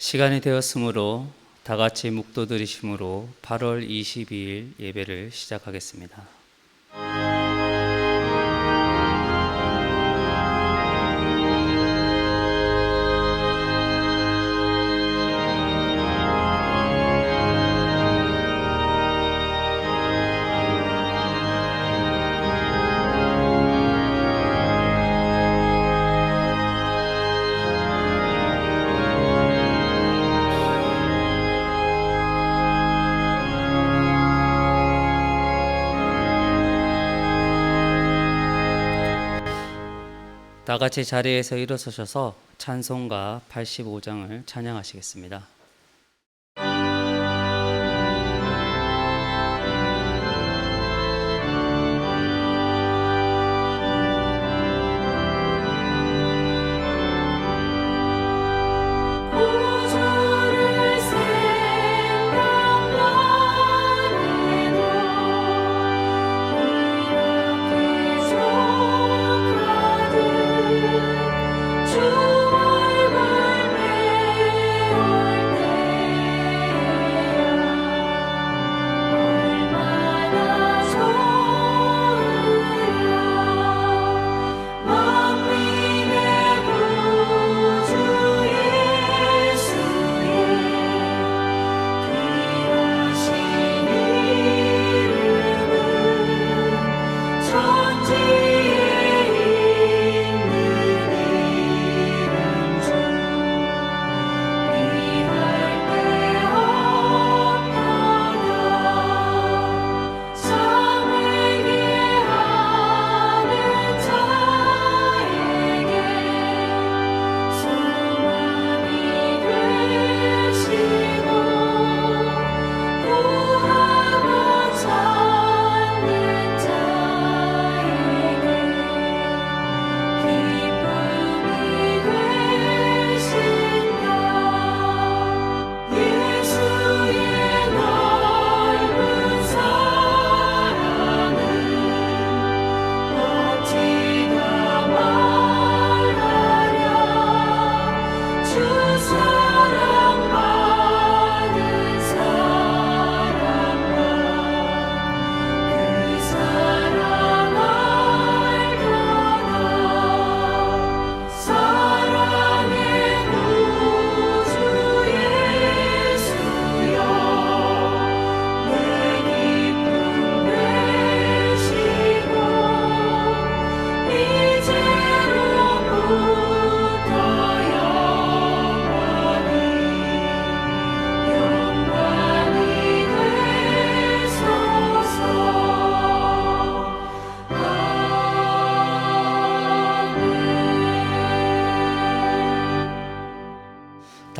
시간이 되었으므로 다 같이 묵도드리심으로 8월 22일 예배를 시작하겠습니다. 다 같이 자리에서 일어서셔서 찬송가 85장을 찬양하시겠습니다.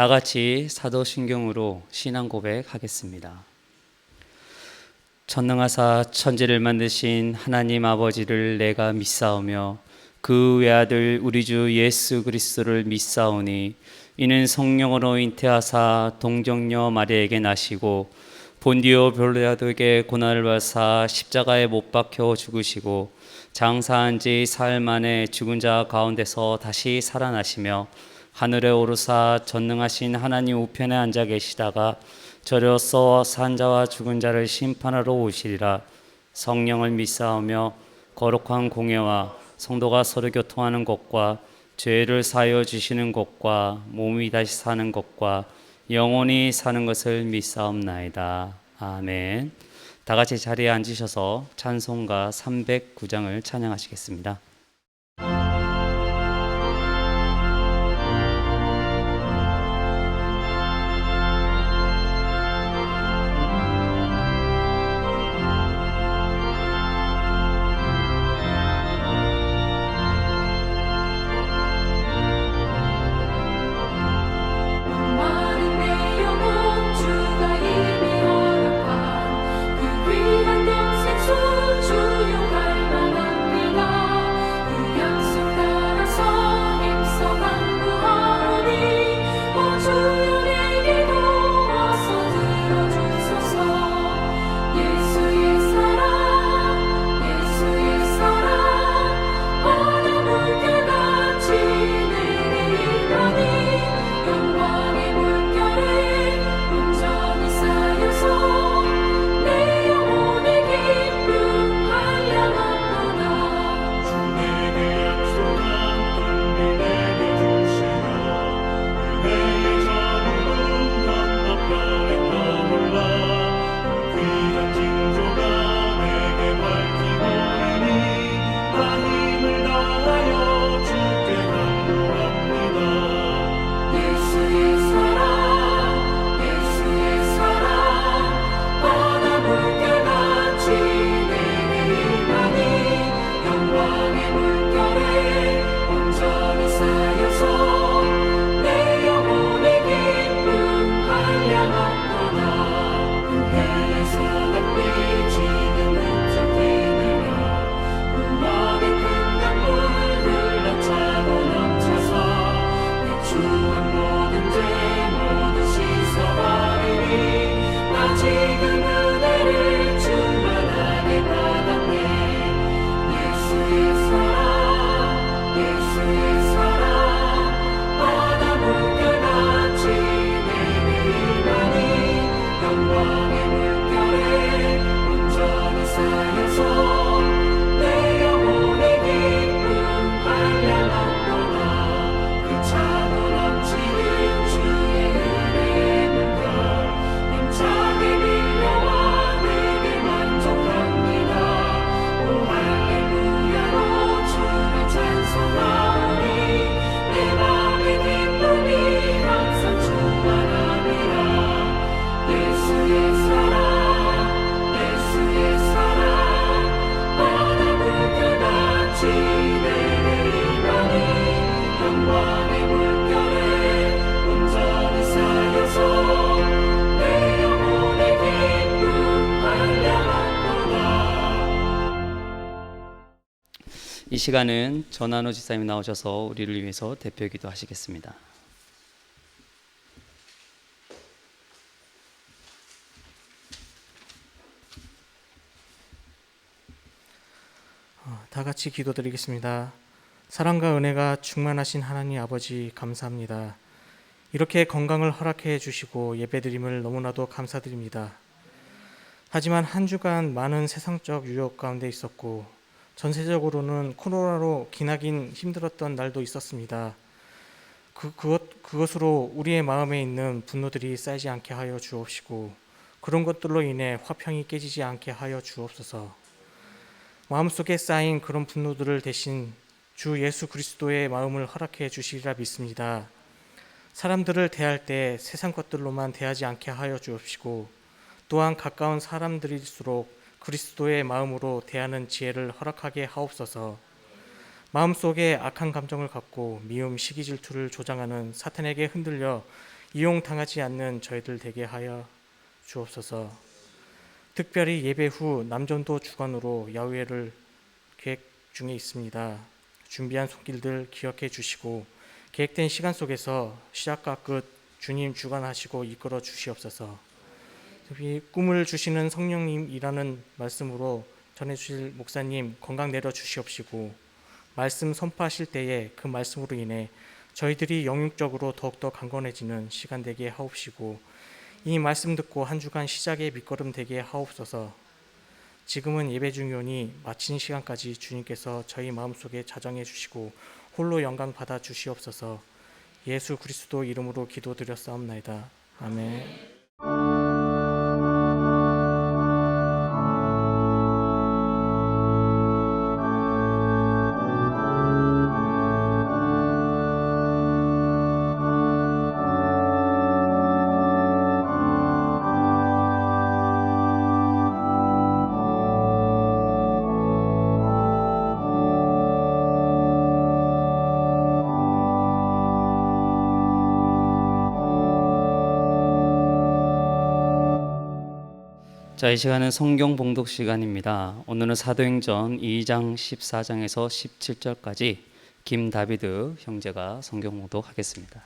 다 같이 사도신경으로 신앙 고백하겠습니다. 전능하사 천지를 만드신 하나님 아버지를 내가 믿사오며 그 외아들 우리 주 예수 그리스도를 믿사오니 이는 성령으로 잉태하사 동정녀 마리아에게 나시고 본디오 빌라도에게 고난을 받사 십자가에 못 박혀 죽으시고 장사한 지 사흘 만에 죽은 자 가운데서 다시 살아나시며 하늘에 오르사 전능하신 하나님 우편에 앉아 계시다가 저려서 산 자와 죽은 자를 심판하러 오시리라. 성령을 믿사오며 거룩한 공예와 성도가 서로 교통하는 것과 죄를 사하여 주시는 것과 몸이 다시 사는 것과 영원히 사는 것을 믿사옵나이다. 아멘. 다 같이 자리에 앉으셔서 찬송가 309장을 찬양하시겠습니다. 주용할 만한 네가 이 시간은 전한우 지사님 나오셔서 우리를 위해서 대표기도 하시겠습니다. 다 같이 기도드리겠습니다. 사랑과 은혜가 충만하신 하나님 아버지 감사합니다. 이렇게 건강을 허락해 주시고 예배드림을 너무나도 감사드립니다. 하지만 한 주간 많은 세상적 유혹 가운데 있었고 전세적으로는 코로나로 기나긴 힘들었던 날도 있었습니다. 그것으로 우리의 마음에 있는 분노들이 쌓이지 않게 하여 주옵시고 그런 것들로 인해 화평이 깨지지 않게 하여 주옵소서. 마음속에 쌓인 그런 분노들을 대신 주 예수 그리스도의 마음을 허락해 주시리라 믿습니다. 사람들을 대할 때 세상 것들로만 대하지 않게 하여 주옵시고 또한 가까운 사람들일수록 그리스도의 마음으로 대하는 지혜를 허락하게 하옵소서. 마음속에 악한 감정을 갖고 미움, 시기, 질투를 조장하는 사탄에게 흔들려 이용당하지 않는 저희들 되게 하여 주옵소서. 특별히 예배 후 남전도 주간으로 야외를 계획 중에 있습니다. 준비한 손길들 기억해 주시고 계획된 시간 속에서 시작과 끝 주님 주관하시고 이끌어 주시옵소서. 꿈을 주시는 성령님이라는 말씀으로 전해주실 목사님 건강 내려 주시옵시고 말씀 선포하실 때에 그 말씀으로 인해 저희들이 영육적으로 더욱더 강건해지는 시간 되게 하옵시고 이 말씀 듣고 한 주간 시작의 밑거름 되게 하옵소서. 지금은 예배 중이오니 마친 시간까지 주님께서 저희 마음속에 자정해 주시고 홀로 영광 받아 주시옵소서. 예수 그리스도 이름으로 기도드렸사옵나이다. 아멘. 자, 이 시간은 성경 봉독 시간입니다. 오늘은 사도행전 2장 14장에서 17절까지 김다비드 형제가 성경 봉독하겠습니다.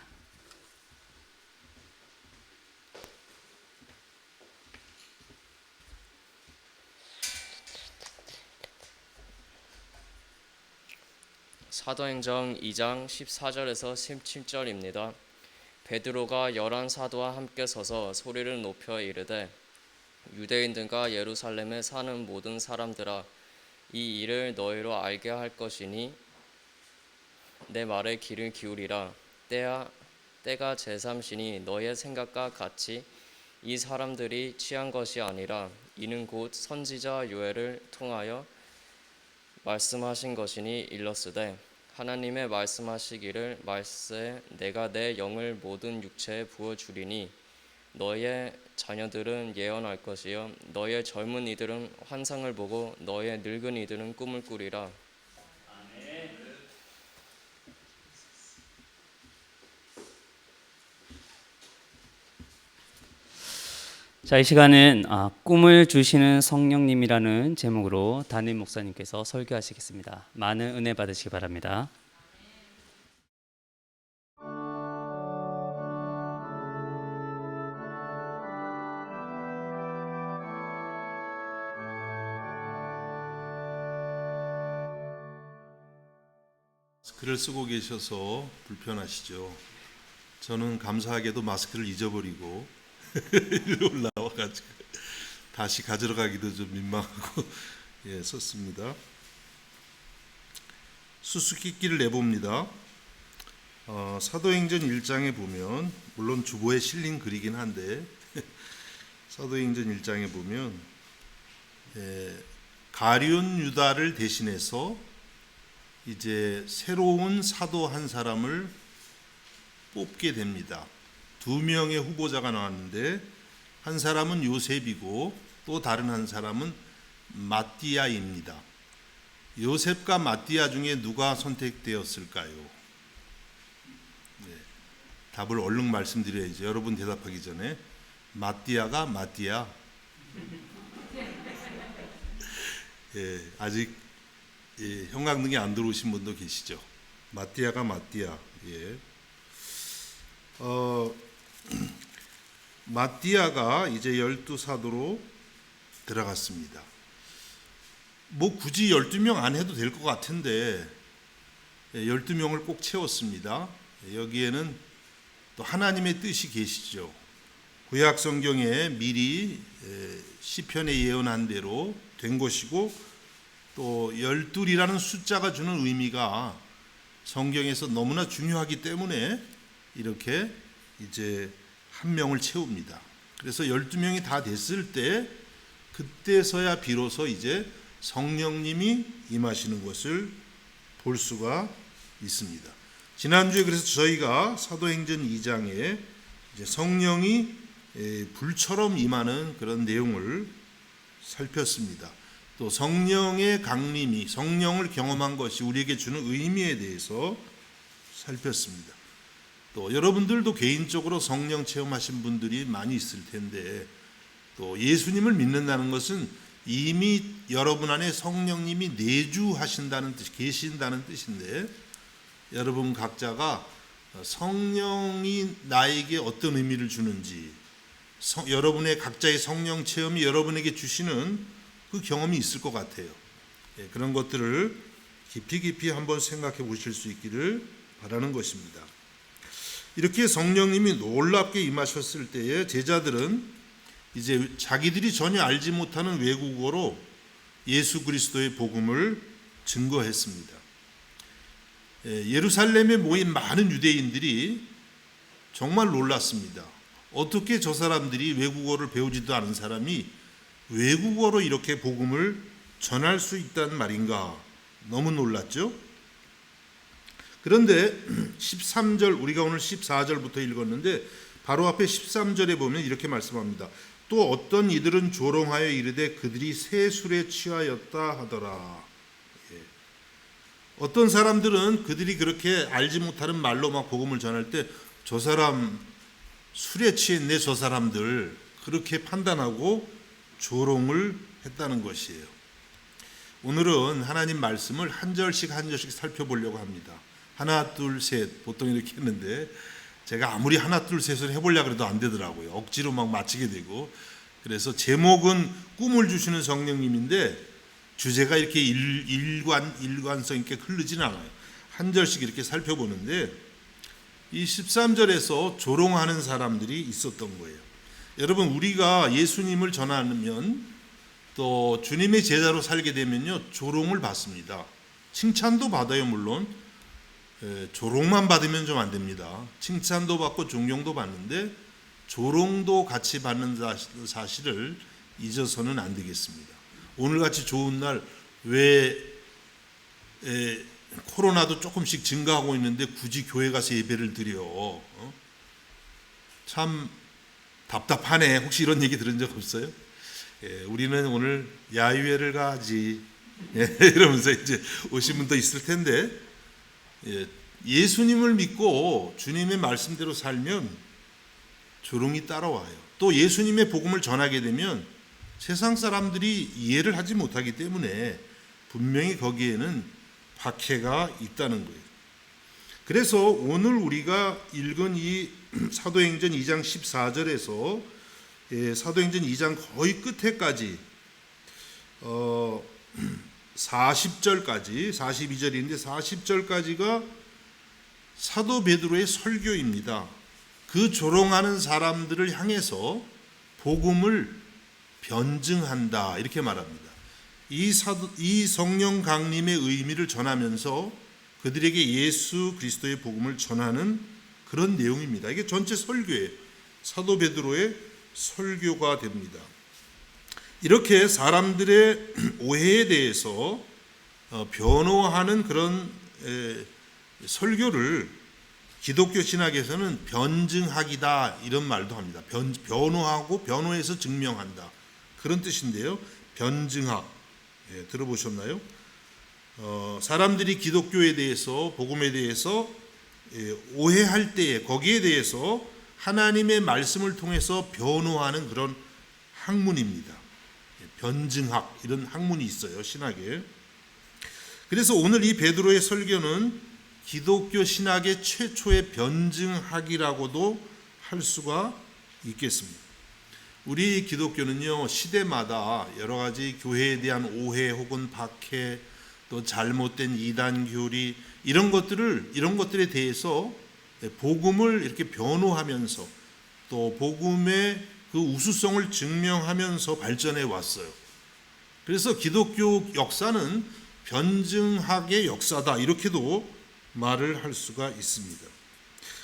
사도행전 2장 14절에서 17절입니다. 베드로가 11 사도와 함께 서서 소리를 높여 이르되 유대인들과 예루살렘에 사는 모든 사람들아, 이 일을 너희로 알게 할 것이니 내 말에 귀를 기울이라. 때가 제3시니 너희의 생각과 같이 이 사람들이 취한 것이 아니라 이는 곧 선지자 요엘을 통하여 말씀하신 것이니 일렀으되 하나님의 말씀하시기를 말세 내가 내 영을 모든 육체에 부어주리니 너희의 자녀들은 예언할 것이요 너희의 젊은 이들은 환상을 보고 너희의 늙은 이들은 꿈을 꾸리라. 자, 이 시간은 꿈을 주시는 성령님이라는 제목으로 담임 목사님께서 설교하시겠습니다. 많은 은혜 받으시기 바랍니다. 마스크를 쓰고 계셔서 불편하시죠. 저는 감사하게도 마스크를 잊어버리고 올라와가지고 다시 가지러 가기도 좀 민망하고 썼습니다. 수수께끼를 내봅니다. 사도행전 1장에 보면 물론 주보에 실린 글이긴 한데 사도행전 1장에 보면 가룟 유다를 대신해서 이제 새로운 사도 한 사람을 뽑게 됩니다. 2명의 후보자가 나왔는데 한 사람은 요셉이고 또 다른 한 사람은 마띠아입니다. 요셉과 마띠아 중에 누가 선택되었을까요? 답을 얼른 말씀드려야죠. 여러분 대답하기 전에. 마띠아가 마띠아. 아직 형광등이 안 들어오신 분도 계시죠. 마띠아가 마띠아. 예. 마띠아가 이제 12사도로 들어갔습니다. 뭐 굳이 12명 안 해도 될 것 같은데 12명을 꼭 채웠습니다. 여기에는 또 하나님의 뜻이 계시죠. 구약 성경에 미리 시편에 예언한 대로 된 것이고, 또 12이라는 숫자가 주는 의미가 성경에서 너무나 중요하기 때문에 이렇게 이제 한 명을 채웁니다. 그래서 12명이 다 됐을 때 그때서야 비로소 이제 성령님이 임하시는 것을 볼 수가 있습니다. 지난주에 그래서 저희가 사도행전 2장에 이제 성령이 불처럼 임하는 그런 내용을 살폈습니다. 또 성령의 강림이, 성령을 경험한 것이 우리에게 주는 의미에 대해서 살폈습니다. 또 여러분들도 개인적으로 성령 체험하신 분들이 많이 있을 텐데, 또 예수님을 믿는다는 것은 이미 여러분 안에 성령님이 내주하신다는 뜻, 계신다는 뜻인데, 여러분 각자가 성령이 나에게 어떤 의미를 주는지, 여러분의 각자의 성령 체험이 여러분에게 주시는 그 경험이 있을 것 같아요. 그런 것들을 깊이 한번 생각해 보실 수 있기를 바라는 것입니다. 이렇게 성령님이 놀랍게 임하셨을 때에 제자들은 이제 자기들이 전혀 알지 못하는 외국어로 예수 그리스도의 복음을 증거했습니다. 예루살렘에 모인 많은 유대인들이 정말 놀랐습니다. 어떻게 저 사람들이 외국어를 배우지도 않은 사람이 외국어로 이렇게 복음을 전할 수 있다는 말인가? 너무 놀랐죠? 그런데 13절, 우리가 오늘 14절부터 읽었는데 바로 앞에 13절에 보면 이렇게 말씀합니다. 또 어떤 이들은 조롱하여 이르되 그들이 새 술에 취하였다 하더라. 어떤 사람들은 그들이 그렇게 알지 못하는 말로 막 복음을 전할 때 저 사람 술에 취했네, 저 사람들, 그렇게 판단하고 조롱을 했다는 것이에요. 오늘은 하나님 말씀을 한 절씩 살펴보려고 합니다. 하나 둘 셋 보통 이렇게 했는데 제가 아무리 하나 둘 셋을 해보려고 해도 안 되더라고요. 억지로 막 맞히게 되고. 그래서 제목은 꿈을 주시는 성령님인데 주제가 이렇게 일관성 있게 흐르지는 않아요. 한 절씩 이렇게 살펴보는데 이 13절에서 조롱하는 사람들이 있었던 거예요. 여러분, 우리가 예수님을 전하면 또 주님의 제자로 살게 되면요, 조롱을 받습니다. 칭찬도 받아요. 물론 조롱만 받으면 좀 안 됩니다. 칭찬도 받고 존경도 받는데 조롱도 같이 받는 사실을 잊어서는 안 되겠습니다. 오늘같이 좋은 날 왜 코로나도 조금씩 증가하고 있는데 굳이 교회 가서 예배를 드려? 참 답답하네. 혹시 이런 얘기 들은 적 없어요? 우리는 오늘 야유회를 가지 이러면서 이제 오신 분도 있을 텐데, 예수님을 믿고 주님의 말씀대로 살면 조롱이 따라와요. 또 예수님의 복음을 전하게 되면 세상 사람들이 이해를 하지 못하기 때문에 분명히 거기에는 박해가 있다는 거예요. 그래서 오늘 우리가 읽은 이 사도행전 2장 14절에서 사도행전 2장 거의 끝에까지 40절까지 42절인데 40절까지가 사도 베드로의 설교입니다. 그 조롱하는 사람들을 향해서 복음을 변증한다 이렇게 말합니다. 이 성령 강림의 의미를 전하면서 그들에게 예수 그리스도의 복음을 전하는 그런 내용입니다. 이게 전체 설교예요. 사도 베드로의 설교가 됩니다. 이렇게 사람들의 오해에 대해서 변호하는 그런 설교를 기독교 신학에서는 변증학이다 이런 말도 합니다. 변호하고 변호해서 증명한다 그런 뜻인데요. 변증학 들어보셨나요? 사람들이 기독교에 대해서 복음에 대해서 오해할 때에 거기에 대해서 하나님의 말씀을 통해서 변호하는 그런 학문입니다. 변증학 이런 학문이 있어요, 신학에. 그래서 오늘 이 베드로의 설교는 기독교 신학의 최초의 변증학이라고도 할 수가 있겠습니다. 우리 기독교는요, 시대마다 여러 가지 교회에 대한 오해 혹은 박해, 또 잘못된 이단 교리 이런 것들에 대해서 복음을 이렇게 변호하면서 또 복음의 그 우수성을 증명하면서 발전해 왔어요. 그래서 기독교 역사는 변증학의 역사다 이렇게도 말을 할 수가 있습니다.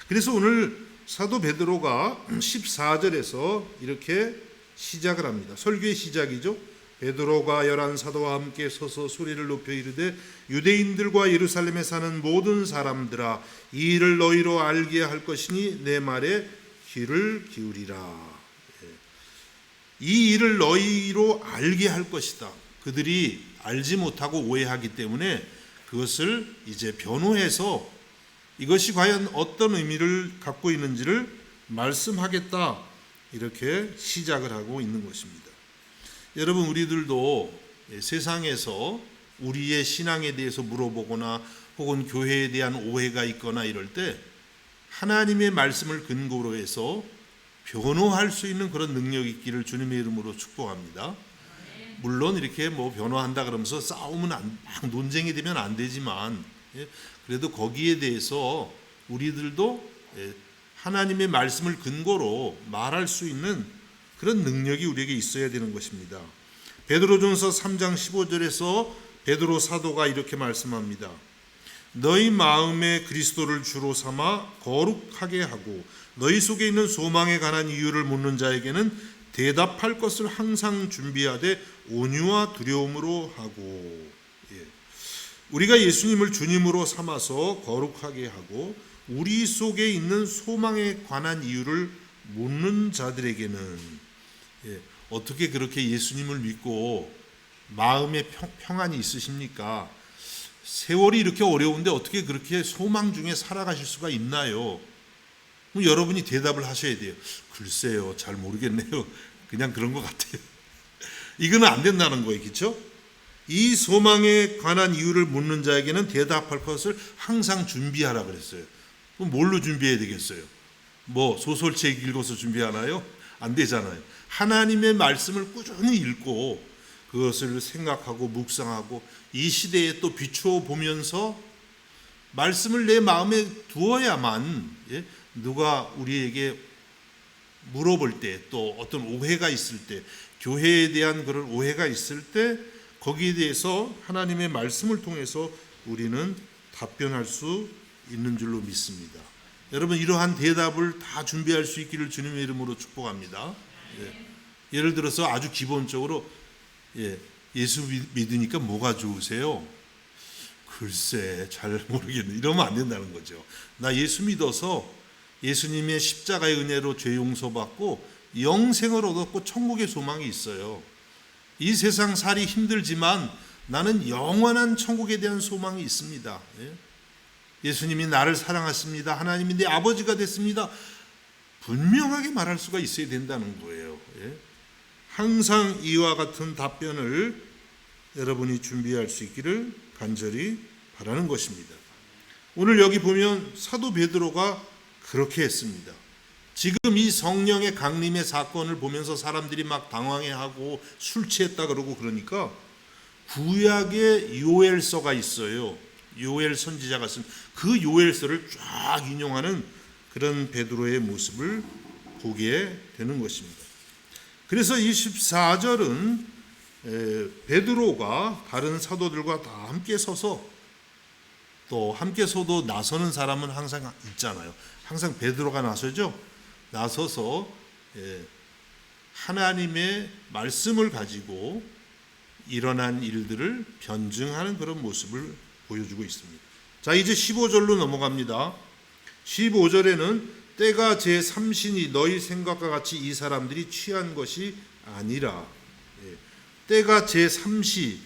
그래서 오늘 사도 베드로가 14절에서 이렇게 시작을 합니다. 설교의 시작이죠. 베드로가 열한 사도와 함께 서서 소리를 높여 이르되 유대인들과 예루살렘에 사는 모든 사람들아 이 일을 너희로 알게 할 것이니 내 말에 귀를 기울이라. 이 일을 너희로 알게 할 것이다. 그들이 알지 못하고 오해하기 때문에 그것을 이제 변호해서 이것이 과연 어떤 의미를 갖고 있는지를 말씀하겠다. 이렇게 시작을 하고 있는 것입니다. 여러분, 우리들도 세상에서 우리의 신앙에 대해서 물어보거나 혹은 교회에 대한 오해가 있거나 이럴 때 하나님의 말씀을 근거로 해서 변호할 수 있는 그런 능력이 있기를 주님의 이름으로 축복합니다. 물론 이렇게 변호한다 그러면서 싸우면 막 논쟁이 되면 안 되지만 그래도 거기에 대해서 우리들도 하나님의 말씀을 근거로 말할 수 있는 그런 능력이 우리에게 있어야 되는 것입니다. 베드로전서 3장 15절에서 베드로 사도가 이렇게 말씀합니다. 너희 마음에 그리스도를 주로 삼아 거룩하게 하고 너희 속에 있는 소망에 관한 이유를 묻는 자에게는 대답할 것을 항상 준비하되 온유와 두려움으로 하고. 우리가 예수님을 주님으로 삼아서 거룩하게 하고 우리 속에 있는 소망에 관한 이유를 묻는 자들에게는 어떻게 그렇게 예수님을 믿고 마음에 평안이 있으십니까? 세월이 이렇게 어려운데 어떻게 그렇게 소망 중에 살아가실 수가 있나요? 그럼 여러분이 대답을 하셔야 돼요. 글쎄요, 잘 모르겠네요. 그냥 그런 것 같아요. 이거는 안 된다는 거예요. 그렇죠? 이 소망에 관한 이유를 묻는 자에게는 대답할 것을 항상 준비하라 그랬어요. 그럼 뭘로 준비해야 되겠어요? 소설책 읽어서 준비하나요? 안 되잖아요. 하나님의 말씀을 꾸준히 읽고 그것을 생각하고 묵상하고 이 시대에 또 비추어 보면서 말씀을 내 마음에 두어야만 누가 우리에게 물어볼 때 또 어떤 오해가 있을 때 교회에 대한 그런 오해가 있을 때 거기에 대해서 하나님의 말씀을 통해서 우리는 답변할 수 있는 줄로 믿습니다. 여러분, 이러한 대답을 다 준비할 수 있기를 주님의 이름으로 축복합니다. 예를 들어서 아주 기본적으로 예수 믿으니까 뭐가 좋으세요? 글쎄 잘 모르겠네. 이러면 안 된다는 거죠. 나 예수 믿어서 예수님의 십자가의 은혜로 죄 용서받고 영생을 얻었고 천국의 소망이 있어요. 이 세상 살이 힘들지만 나는 영원한 천국에 대한 소망이 있습니다. 예수님이 나를 사랑하십니다. 하나님이 내 아버지가 됐습니다. 분명하게 말할 수가 있어야 된다는 거예요. 항상 이와 같은 답변을 여러분이 준비할 수 있기를 간절히 바라는 것입니다. 오늘 여기 보면 사도 베드로가 그렇게 했습니다. 지금 이 성령의 강림의 사건을 보면서 사람들이 막 당황해하고 술 취했다 그러고 그러니까 구약의 요엘서가 있어요. 요엘 선지자가 쓴 그 요엘서를 쫙 인용하는 그런 베드로의 모습을 보게 되는 것입니다. 그래서 이 14절은 베드로가 다른 사도들과 다 함께 서서 또 함께 서도 나서는 사람은 항상 있잖아요. 항상 베드로가 나서죠. 나서서 하나님의 말씀을 가지고 일어난 일들을 변증하는 그런 모습을 보여주고 있습니다. 자, 이제 15절로 넘어갑니다. 15절에는 때가 제3신이 너희 생각과 같이 이 사람들이 취한 것이 아니라, 때가 제3시,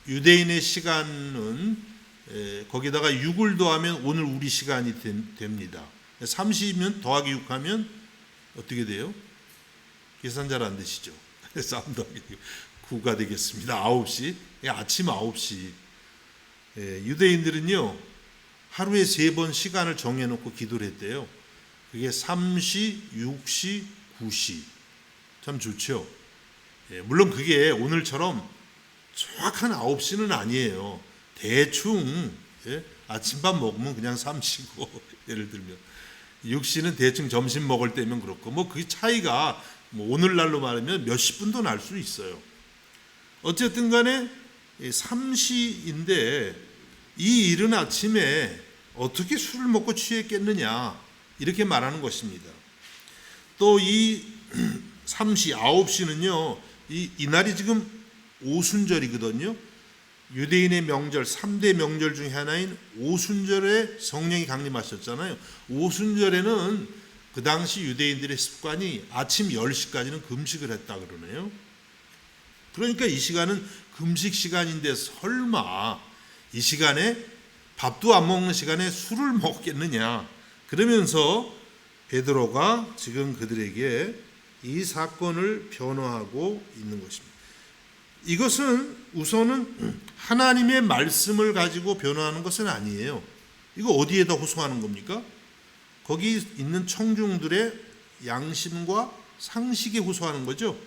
유대인의 시간은 거기다가 6을 더하면 오늘 우리 시간이 됩니다. 30이면 더하기 6하면 어떻게 돼요? 계산 잘 안 되시죠? 3 더하기 9가 되겠습니다. 9시, 아침 9시. 유대인들은요 하루에 3번 시간을 정해놓고 기도를 했대요. 그게 3시, 6시, 9시. 참 좋죠. 물론 그게 오늘처럼 정확한 9시는 아니에요. 대충 아침밥 먹으면 그냥 3시고 예를 들면 6시는 대충 점심 먹을 때면 그렇고 뭐 그 차이가 뭐 오늘날로 말하면 몇십 분도 날 수 있어요. 어쨌든 간에 3시인데 이 이른 아침에 어떻게 술을 먹고 취했겠느냐 이렇게 말하는 것입니다. 또 이 3시, 9시는요 이날이 지금 오순절이거든요. 유대인의 명절 3대 명절 중에 하나인 오순절에 성령이 강림하셨잖아요. 오순절에는 그 당시 유대인들의 습관이 아침 10시까지는 금식을 했다 그러네요. 그러니까 이 시간은 금식 시간인데 설마 이 시간에 밥도 안 먹는 시간에 술을 먹겠느냐. 그러면서 베드로가 지금 그들에게 이 사건을 변호하고 있는 것입니다. 이것은 우선은 하나님의 말씀을 가지고 변호하는 것은 아니에요. 이거 어디에다 호소하는 겁니까? 거기 있는 청중들의 양심과 상식에 호소하는 거죠.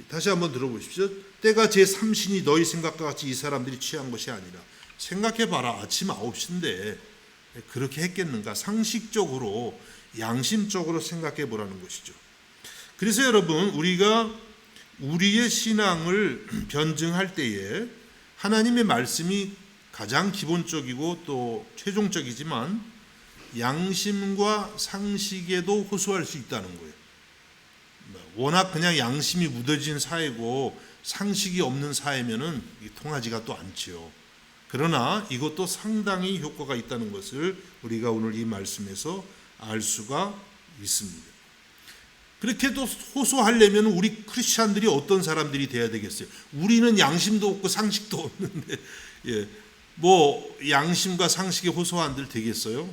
다시 한번 들어보십시오. 때가 제3신이 너희 생각과 같이 이 사람들이 취한 것이 아니라 생각해봐라. 아침 9시인데 그렇게 했겠는가. 상식적으로 양심적으로 생각해 보라는 것이죠. 그래서 여러분 우리가 우리의 신앙을 변증할 때에 하나님의 말씀이 가장 기본적이고 또 최종적이지만 양심과 상식에도 호소할 수 있다는 거예요. 워낙 그냥 양심이 묻어진 사회고 상식이 없는 사회면은 통하지가 또 않지요. 그러나 이것도 상당히 효과가 있다는 것을 우리가 오늘 이 말씀에서 알 수가 있습니다. 그렇게 또 호소하려면 우리 크리스찬들이 어떤 사람들이 돼야 되겠어요? 우리는 양심도 없고 상식도 없는데 뭐 양심과 상식에 호소한들 되겠어요?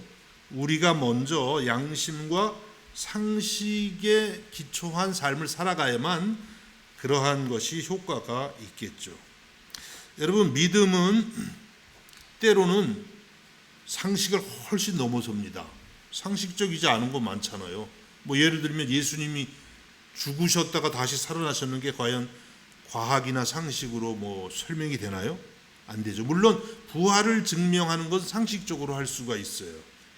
우리가 먼저 양심과 상식에 기초한 삶을 살아가야만 그러한 것이 효과가 있겠죠. 여러분 믿음은 때로는 상식을 훨씬 넘어섭니다. 상식적이지 않은 거 많잖아요. 뭐 예를 들면 예수님이 죽으셨다가 다시 살아나셨는 게 과연 과학이나 상식으로 뭐 설명이 되나요? 안 되죠. 물론 부활을 증명하는 것은 상식적으로 할 수가 있어요.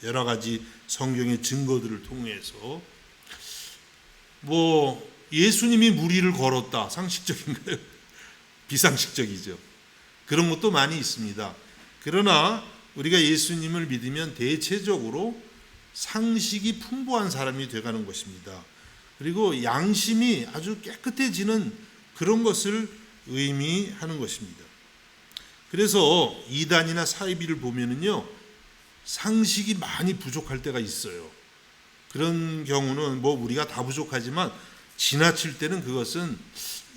여러 가지 성경의 증거들을 통해서. 뭐 예수님이 물 위를 걸었다. 상식적인가요? 비상식적이죠. 그런 것도 많이 있습니다. 그러나 우리가 예수님을 믿으면 대체적으로 상식이 풍부한 사람이 되가는 것입니다. 그리고 양심이 아주 깨끗해지는 그런 것을 의미하는 것입니다. 그래서 이단이나 사이비를 보면은요, 상식이 많이 부족할 때가 있어요. 그런 경우는 뭐 우리가 다 부족하지만 지나칠 때는 그것은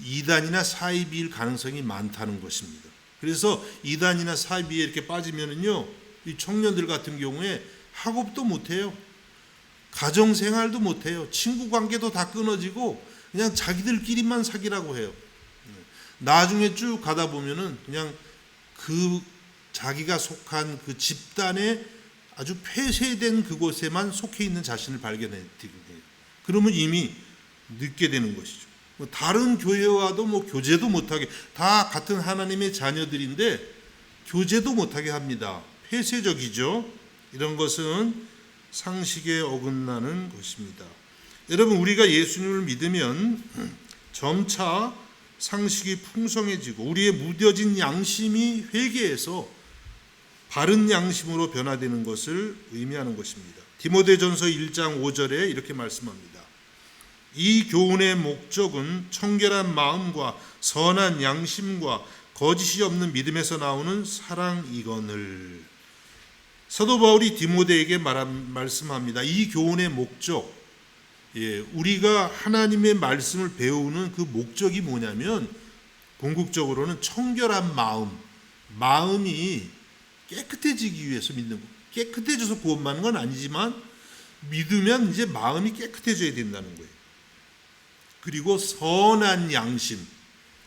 이단이나 사이비일 가능성이 많다는 것입니다. 그래서 이단이나 사이비에 이렇게 빠지면은요, 이 청년들 같은 경우에 학업도 못해요. 가정생활도 못해요. 친구관계도 다 끊어지고 그냥 자기들끼리만 사귀라고 해요. 나중에 쭉 가다 보면은 그냥 그 자기가 속한 그 집단에 아주 폐쇄된 그곳에만 속해 있는 자신을 발견해요. 그러면 이미 늦게 되는 것이죠. 다른 교회와도 뭐 교제도 못하게, 다 같은 하나님의 자녀들인데 교제도 못하게 합니다. 폐쇄적이죠. 이런 것은 상식에 어긋나는 것입니다. 여러분, 우리가 예수님을 믿으면 점차 상식이 풍성해지고 우리의 무뎌진 양심이 회개해서 바른 양심으로 변화되는 것을 의미하는 것입니다. 디모데전서 1장 5절에 이렇게 말씀합니다. 이 교훈의 목적은 청결한 마음과 선한 양심과 거짓이 없는 믿음에서 나오는 사랑이거늘. 사도 바울이 디모데에게 말씀합니다. 이 교훈의 목적, 우리가 하나님의 말씀을 배우는 그 목적이 뭐냐면 궁극적으로는 청결한 마음이 깨끗해지기 위해서 믿는 거. 깨끗해져서 구원받는 건 아니지만 믿으면 이제 마음이 깨끗해져야 된다는 거예요. 그리고 선한 양심.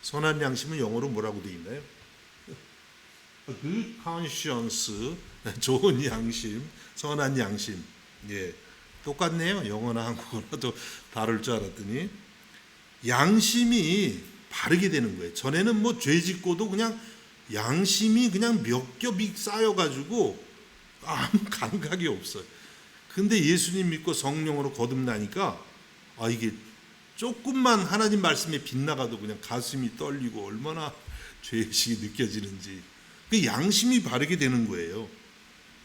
선한 양심은 영어로 뭐라고 되어 있나요? good conscience, 좋은 양심, 선한 양심. 예, 똑같네요. 영어나 한국어라도 다를 줄 알았더니 양심이 바르게 되는 거예요. 전에는 뭐 죄 짓고도 그냥 양심이 그냥 몇 겹이 쌓여가지고 아무 감각이 없어요. 근데 예수님 믿고 성령으로 거듭나니까 이게 조금만 하나님 말씀에 빗나가도 그냥 가슴이 떨리고 얼마나 죄의식이 느껴지는지, 그 양심이 바르게 되는 거예요.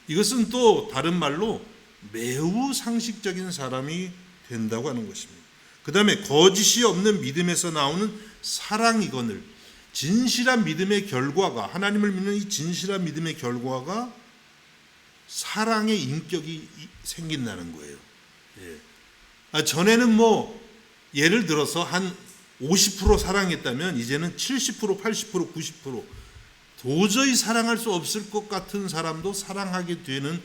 이것은 또 다른 말로 매우 상식적인 사람이 된다고 하는 것입니다. 그 다음에 거짓이 없는 믿음에서 나오는 사랑이거늘, 진실한 믿음의 결과가, 하나님을 믿는 이 진실한 믿음의 결과가 사랑의 인격이 생긴다는 거예요. 예. 전에는 뭐 예를 들어서 한 50% 사랑했다면 이제는 70%, 80%, 90% 도저히 사랑할 수 없을 것 같은 사람도 사랑하게 되는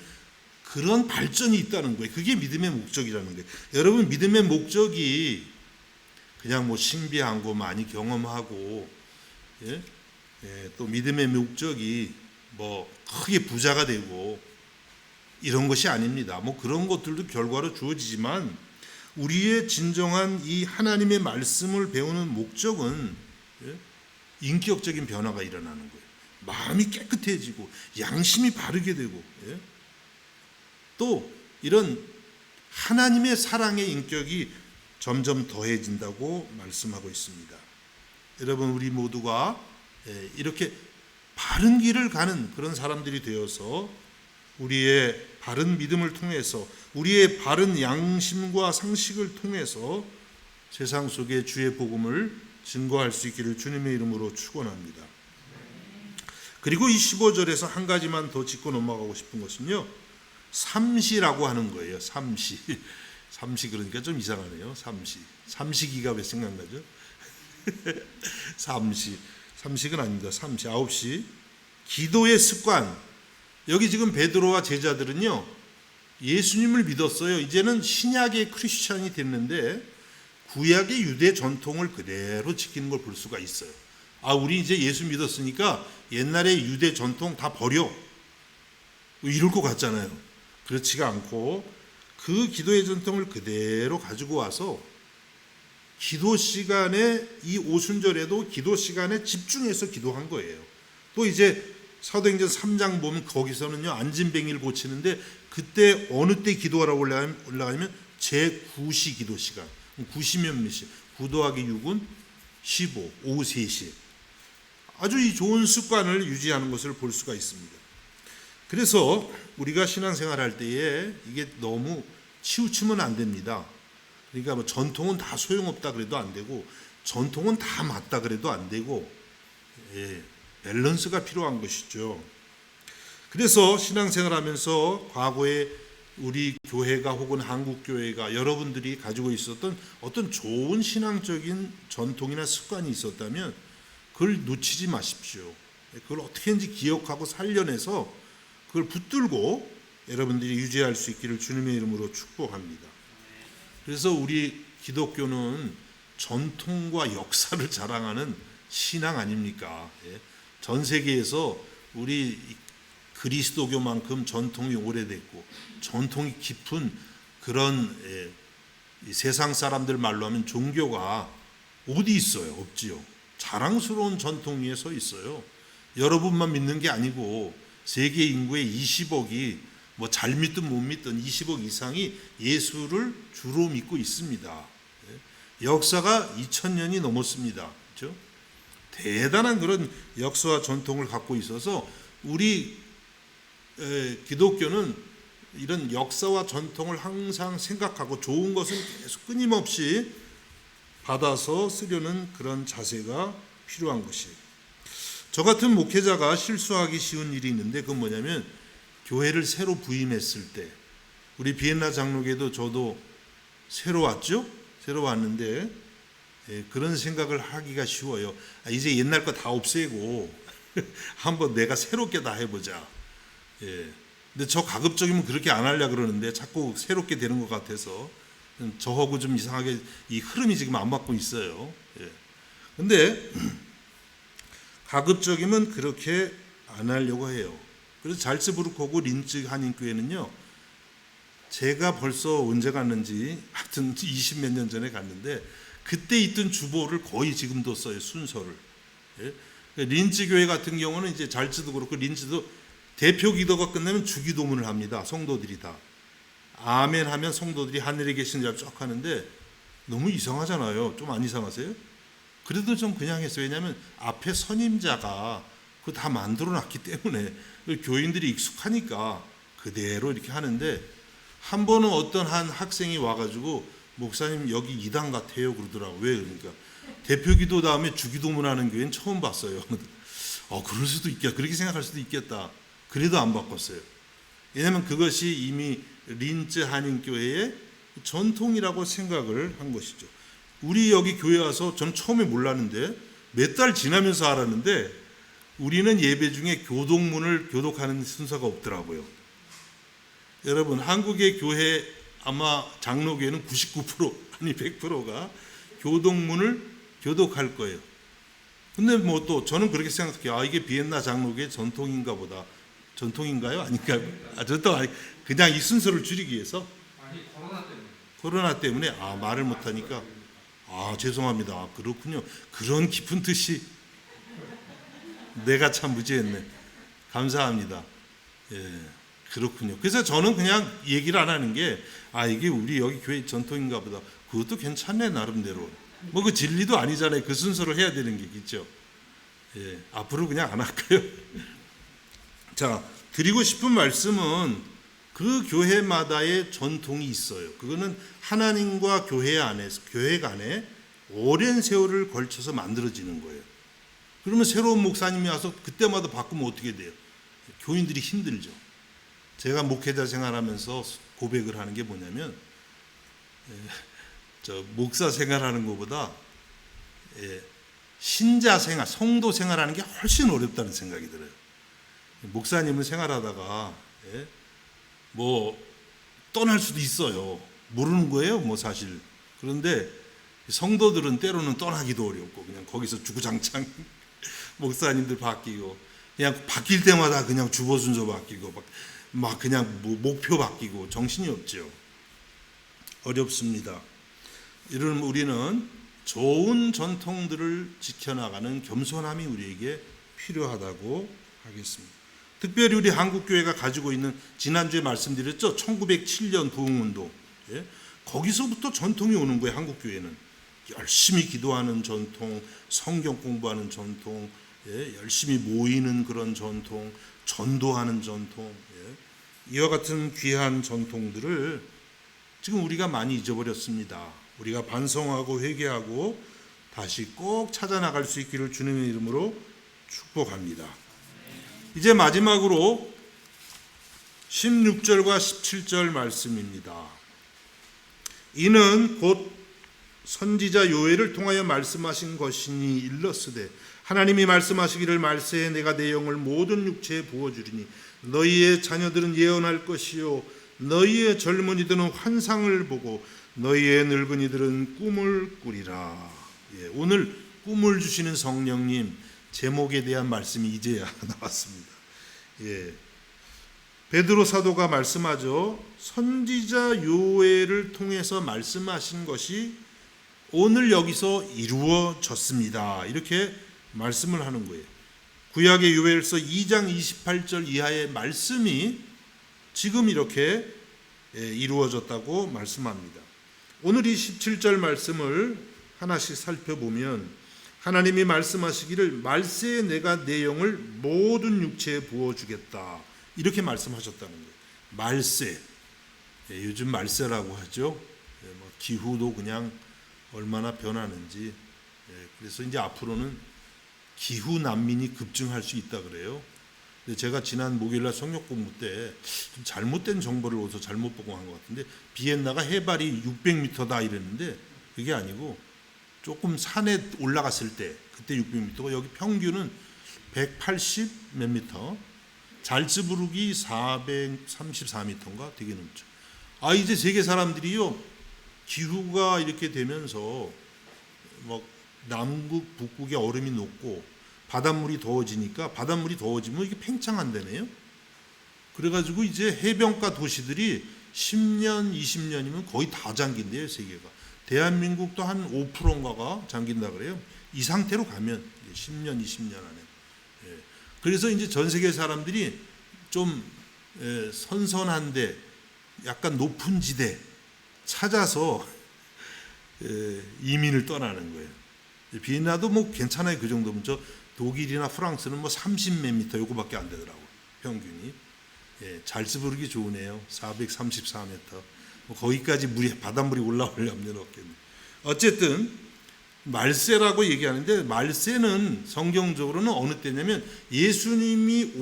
그런 발전이 있다는 거예요. 그게 믿음의 목적이라는 거예요. 여러분, 믿음의 목적이 그냥 뭐 신비한 거 많이 경험하고, 또 믿음의 목적이 뭐 크게 부자가 되고 이런 것이 아닙니다. 뭐 그런 것들도 결과로 주어지지만 우리의 진정한 이 하나님의 말씀을 배우는 목적은 인격적인 변화가 일어나는 거예요. 마음이 깨끗해지고 양심이 바르게 되고, 또 이런 하나님의 사랑의 인격이 점점 더해진다고 말씀하고 있습니다. 여러분, 우리 모두가 이렇게 바른 길을 가는 그런 사람들이 되어서 우리의 바른 믿음을 통해서, 우리의 바른 양심과 상식을 통해서 세상 속에 주의 복음을 증거할 수 있기를 주님의 이름으로 축원합니다. 그리고 이 15절에서 한 가지만 더 짚고 넘어가고 싶은 것은요, 삼시라고 하는 거예요. 삼시. 삼시 그러니까 좀 이상하네요. 삼시. 삼시기가 왜 생각나죠? 삼시. 삼식은 아닙니다. 삼시. 9시. 기도의 습관. 여기 지금 베드로와 제자들은요, 예수님을 믿었어요. 이제는 신약의 크리스찬이 됐는데 구약의 유대 전통을 그대로 지키는 걸 볼 수가 있어요. 우리 이제 예수 믿었으니까 옛날의 유대 전통 다 버려, 이럴 것 같잖아요. 그렇지가 않고 그 기도의 전통을 그대로 가지고 와서 기도 시간에, 이 오순절에도 기도 시간에 집중해서 기도한 거예요. 또 이제 사도행전 3장 보면 거기서는요, 안진뱅이를 고치는데 그때 어느 때 기도하라고 올라가면 제9시 기도 시간. 9시면 몇 시? 9 더하기 6은 15, 오후 3시. 아주 이 좋은 습관을 유지하는 것을 볼 수가 있습니다. 그래서 우리가 신앙생활 할 때에 이게 너무 치우치면 안 됩니다. 그러니까 뭐 전통은 다 소용없다 그래도 안 되고, 전통은 다 맞다 그래도 안 되고, 밸런스가 필요한 것이죠. 그래서 신앙생활 하면서 과거에 우리 교회가 혹은 한국교회가 여러분들이 가지고 있었던 어떤 좋은 신앙적인 전통이나 습관이 있었다면 그걸 놓치지 마십시오. 그걸 어떻게든지 기억하고 살려내서 그걸 붙들고 여러분들이 유지할 수 있기를 주님의 이름으로 축복합니다. 그래서 우리 기독교는 전통과 역사를 자랑하는 신앙 아닙니까? 전 세계에서 우리 그리스도교만큼 전통이 오래됐고 전통이 깊은 그런 세상 사람들 말로 하면 종교가 어디 있어요? 없지요. 자랑스러운 전통 위에 서 있어요. 여러분만 믿는 게 아니고 세계 인구의 20억이 뭐 잘 믿든 못 믿든 20억 이상이 예수를 주로 믿고 있습니다. 역사가 2000년이 넘었습니다. 그렇죠? 대단한 그런 역사와 전통을 갖고 있어서 우리 기독교는 이런 역사와 전통을 항상 생각하고 좋은 것은 계속 끊임없이 받아서 쓰려는 그런 자세가 필요한 것이에요. 저 같은 목회자가 실수하기 쉬운 일이 있는데 그건 뭐냐면, 교회를 새로 부임했을 때, 우리 비엔나 장로교도 저도 새로 왔죠? 새로 왔는데 그런 생각을 하기가 쉬워요. 이제 옛날 거 다 없애고 한번 내가 새롭게 다 해보자. 근데 저 가급적이면 그렇게 안 하려고 그러는데 자꾸 새롭게 되는 것 같아서 저하고 좀 이상하게 이 흐름이 지금 안 맞고 있어요. 근데 가급적이면 그렇게 안 하려고 해요. 그래서 잘츠부르크하고 린츠 한인교회는요, 제가 벌써 언제 갔는지 하여튼 20몇 년 전에 갔는데 그때 있던 주보를 거의 지금도 써요, 순서를. 예? 린츠 교회 같은 경우는 이제 잘츠도 그렇고 린츠도 대표 기도가 끝나면 주기도문을 합니다. 성도들이 다 아멘 하면 성도들이 하늘에 계신 자 쫙 하는데 너무 이상하잖아요. 좀 안 이상하세요? 그래도 좀 그냥 했어요. 왜냐하면 앞에 선임자가 그거 다 만들어 놨기 때문에 교인들이 익숙하니까 그대로 이렇게 하는데, 한 번은 어떤 한 학생이 와가지고 목사님 여기 이단 같아요 그러더라고. 왜? 그러니까 대표 기도 다음에 주기도문 하는 교회는 처음 봤어요. 그럴 수도 있겠다. 그렇게 생각할 수도 있겠다. 그래도 안 바꿨어요. 왜냐하면 그것이 이미 린츠 한인교회의 전통이라고 생각을 한 것이죠. 우리 여기 교회 와서 전 처음에 몰랐는데 몇 달 지나면서 알았는데 우리는 예배 중에 교독문을 교독하는 순서가 없더라고요. 여러분, 한국의 교회 아마 장로교회는 99% 아니 100%가 교독문을 교독할 거예요. 근데 뭐 또 저는 그렇게 생각해요. 이게 비엔나 장로교회 전통인가 보다. 전통인가요? 아닌가요? 전통 아니, 그냥 이 순서를 줄이기 위해서. 코로나 때문에 말을 못하니까 죄송합니다. 그렇군요. 그런 깊은 뜻이. 내가 참 무지했네. 감사합니다. 예, 그렇군요. 그래서 저는 그냥 얘기를 안 하는 게 이게 우리 여기 교회 전통인가 보다. 그것도 괜찮네 나름대로. 뭐 그 진리도 아니잖아요. 그 순서로 해야 되는 게 있죠. 예, 앞으로 그냥 안 할까요? 자, 드리고 싶은 말씀은 그 교회마다의 전통이 있어요. 그거는 하나님과 교회 간에 오랜 세월을 걸쳐서 만들어지는 거예요. 그러면 새로운 목사님이 와서 그때마다 바꾸면 어떻게 돼요? 교인들이 힘들죠. 제가 목회자 생활하면서 고백을 하는 게 뭐냐면, 목사 생활하는 것보다 신자 생활, 성도 생활하는 게 훨씬 어렵다는 생각이 들어요. 목사님은 생활하다가 뭐 떠날 수도 있어요. 모르는 거예요, 뭐 사실. 그런데 성도들은 때로는 떠나기도 어렵고 그냥 거기서 주구장창 목사님들 바뀌고 그냥 바뀔 때마다 그냥 주보 순서 바뀌고 막 그냥 목표 바뀌고 정신이 없죠. 어렵습니다. 이런 우리는 좋은 전통들을 지켜나가는 겸손함이 우리에게 필요하다고 하겠습니다. 특별히 우리 한국교회가 가지고 있는, 지난주에 말씀드렸죠, 1907년 부흥운동, 거기서부터 전통이 오는 거예요. 한국교회는 열심히 기도하는 전통, 성경 공부하는 전통, 열심히 모이는 그런 전통, 전도하는 전통, 이와 같은 귀한 전통들을 지금 우리가 많이 잊어버렸습니다. 우리가 반성하고 회개하고 다시 꼭 찾아나갈 수 있기를 주님의 이름으로 축복합니다. 이제 마지막으로 16절과 17절 말씀입니다. 이는 곧 선지자 요엘을 통하여 말씀하신 것이니 일렀으되 하나님이 말씀하시기를 말세에 내가 내 영을 모든 육체에 부어주리니 너희의 자녀들은 예언할 것이요 너희의 젊은이들은 환상을 보고 너희의 늙은이들은 꿈을 꾸리라. 오늘 꿈을 주시는 성령님 제목에 대한 말씀이 이제야 나왔습니다. 베드로 사도가 말씀하죠. 선지자 요엘을 통해서 말씀하신 것이 오늘 여기서 이루어졌습니다. 이렇게 말씀을 하는 거예요. 구약의 요엘서 2장 28절 이하의 말씀이 지금 이렇게 이루어졌다고 말씀합니다. 오늘 이 17절 말씀을 하나씩 살펴보면 하나님이 말씀하시기를 말세에 내가 내 영을 모든 육체에 부어주겠다. 이렇게 말씀하셨다는 거예요. 말세. 요즘 말세라고 하죠. 기후도 그냥 얼마나 변하는지. 그래서 이제 앞으로는 기후 난민이 급증할 수 있다 그래요. 근데 제가 지난 목요일날 성역 공부 때 좀 잘못된 정보를 어디서 잘못 보고 한 것 같은데 비엔나가 해발이 600m다 이랬는데 그게 아니고 조금 산에 올라갔을 때 그때 600m고 여기 평균은 180 몇 미터, 잘츠부르기 434m인가 되게 넘죠. 이제 세계 사람들이요 기후가 이렇게 되면서 막 남극 북극의 얼음이 녹고 바닷물이 더워지니까 바닷물이 더워지면 이게 팽창한다네요. 그래가지고 이제 해변가 도시들이 10년, 20년이면 거의 다 잠긴대요, 세계가. 대한민국도 한 5%인가가 잠긴다 그래요. 이 상태로 가면 10년, 20년 안에. 예. 그래서 이제 전 세계 사람들이 좀 선선한데 약간 높은 지대 찾아서 이민을 떠나는 거예요. 비엔나도 뭐 괜찮아요. 그 정도면. 저 독일이나 프랑스는 뭐 30몇 미터 요거밖에 안 되더라고요. 평균이. 예, 잘츠부르기 좋으네요. 434m. 뭐 거기까지 바닷물이 올라오려면 없겠네. 어쨌든 말세라고 얘기하는데 말세는 성경적으로는 어느 때냐면 예수님이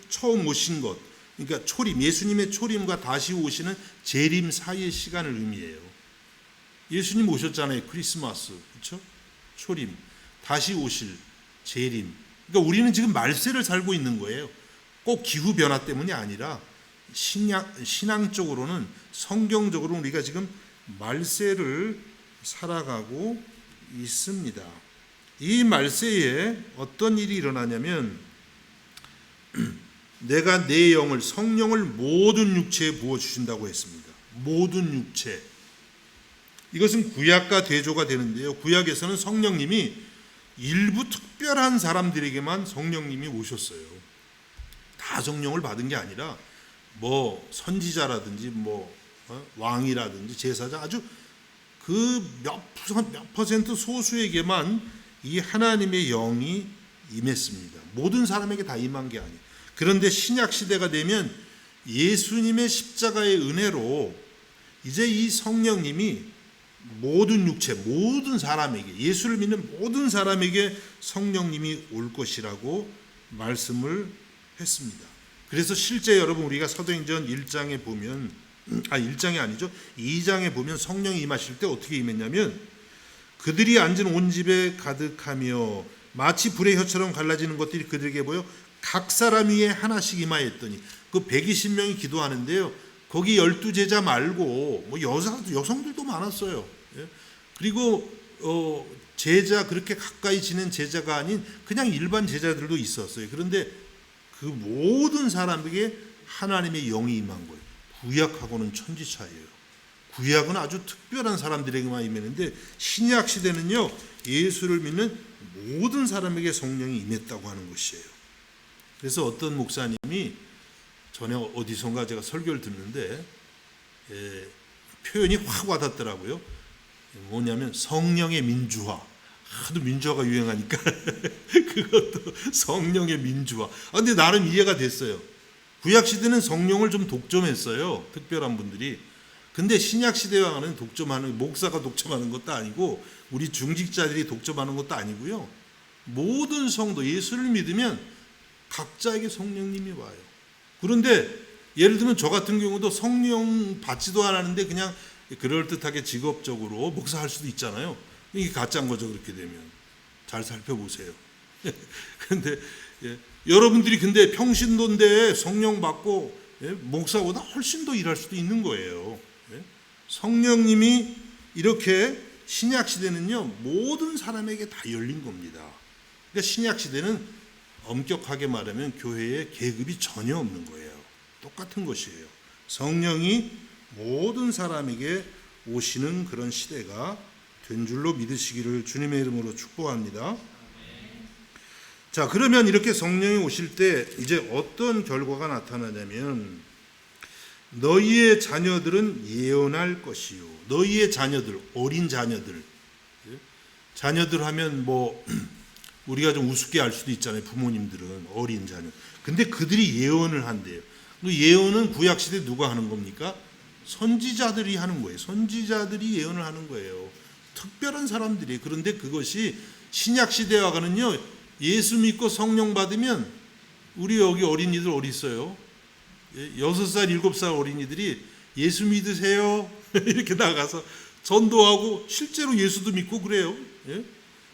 처음 오신 것, 그러니까 초림, 예수님의 초림과 다시 오시는 재림 사이의 시간을 의미해요. 예수님 오셨잖아요. 크리스마스, 그렇죠? 초림, 다시 오실 재림. 그러니까 우리는 지금 말세를 살고 있는 거예요. 꼭 기후 변화 때문이 아니라 신앙적으로는 성경적으로 우리가 지금 말세를 살아가고 있습니다. 이 말세에 어떤 일이 일어나냐면 내가 내 영을 성령을 모든 육체에 부어 주신다고 했습니다. 모든 육체. 이것은 구약과 대조가 되는데요. 구약에서는 성령님이 일부 특별한 사람들에게만 성령님이 오셨어요. 다 성령을 받은 게 아니라 뭐 선지자라든지 뭐 왕이라든지 제사장 아주 그 몇 퍼센트 소수에게만 이 하나님의 영이 임했습니다. 모든 사람에게 다 임한 게 아니에요. 그런데 신약 시대가 되면 예수님의 십자가의 은혜로 이제 이 성령님이 모든 육체, 모든 사람에게, 예수를 믿는 모든 사람에게 성령님이 올 것이라고 말씀을 했습니다. 그래서 실제 여러분 우리가 사도행전 1장에 보면 1장이 아니죠. 2장에 보면 성령이 임하실 때 어떻게 임했냐면 그들이 앉은 온 집에 가득하며 마치 불의 혀처럼 갈라지는 것들이 그들에게 보여 각 사람 위에 하나씩 임하였더니 그 120명이 기도하는데요. 거기 12제자 말고 뭐 여성들도 많았어요. 예? 그리고 제자 그렇게 가까이 지낸 제자가 아닌 그냥 일반 제자들도 있었어요. 그런데 그 모든 사람에게 하나님의 영이 임한 거예요. 구약하고는 천지차이예요. 구약은 아주 특별한 사람들에게만 임했는데 신약 시대는요. 예수를 믿는 모든 사람에게 성령이 임했다고 하는 것이에요. 그래서 어떤 목사님이 전에 어디선가 제가 설교를 듣는데 표현이 확 와닿더라고요. 뭐냐면 성령의 민주화. 하도 민주화가 유행하니까 그것도 성령의 민주화. 근데 나름 이해가 됐어요. 구약 시대는 성령을 좀 독점했어요. 특별한 분들이. 근데 신약 시대와는 독점하는 목사가 독점하는 것도 아니고 우리 중직자들이 독점하는 것도 아니고요. 모든 성도 예수를 믿으면 각자에게 성령님이 와요. 그런데 예를 들면 저 같은 경우도 성령 받지도 않았는데 그냥 그럴듯하게 직업적으로 목사할 수도 있잖아요. 이게 가짜인 거죠. 그렇게 되면 잘 살펴보세요. 그런데 여러분들이 근데 평신도인데 성령 받고 목사보다 훨씬 더 일할 수도 있는 거예요. 성령님이 이렇게 신약 시대는요 모든 사람에게 다 열린 겁니다. 그러니까 신약 시대는 엄격하게 말하면 교회에 계급이 전혀 없는 거예요. 똑같은 것이에요. 성령이 모든 사람에게 오시는 그런 시대가 된 줄로 믿으시기를 주님의 이름으로 축복합니다. 자, 그러면 이렇게 성령이 오실 때 이제 어떤 결과가 나타나냐면 너희의 자녀들은 예언할 것이요. 너희의 자녀들, 어린 자녀들. 자녀들 하면 뭐 우리가 좀 우습게 알 수도 있잖아요. 부모님들은 어린 자녀. 근데 그들이 예언을 한대요. 그 예언은 구약 시대 누가 하는 겁니까? 선지자들이 하는 거예요. 선지자들이 예언을 하는 거예요. 특별한 사람들이. 그런데 그것이 신약 시대와는 예수 믿고 성령 받으면 우리 여기 어린이들 어디 있어요? 6살, 7살 어린이들이 예수 믿으세요. 이렇게 나가서 전도하고 실제로 예수도 믿고 그래요.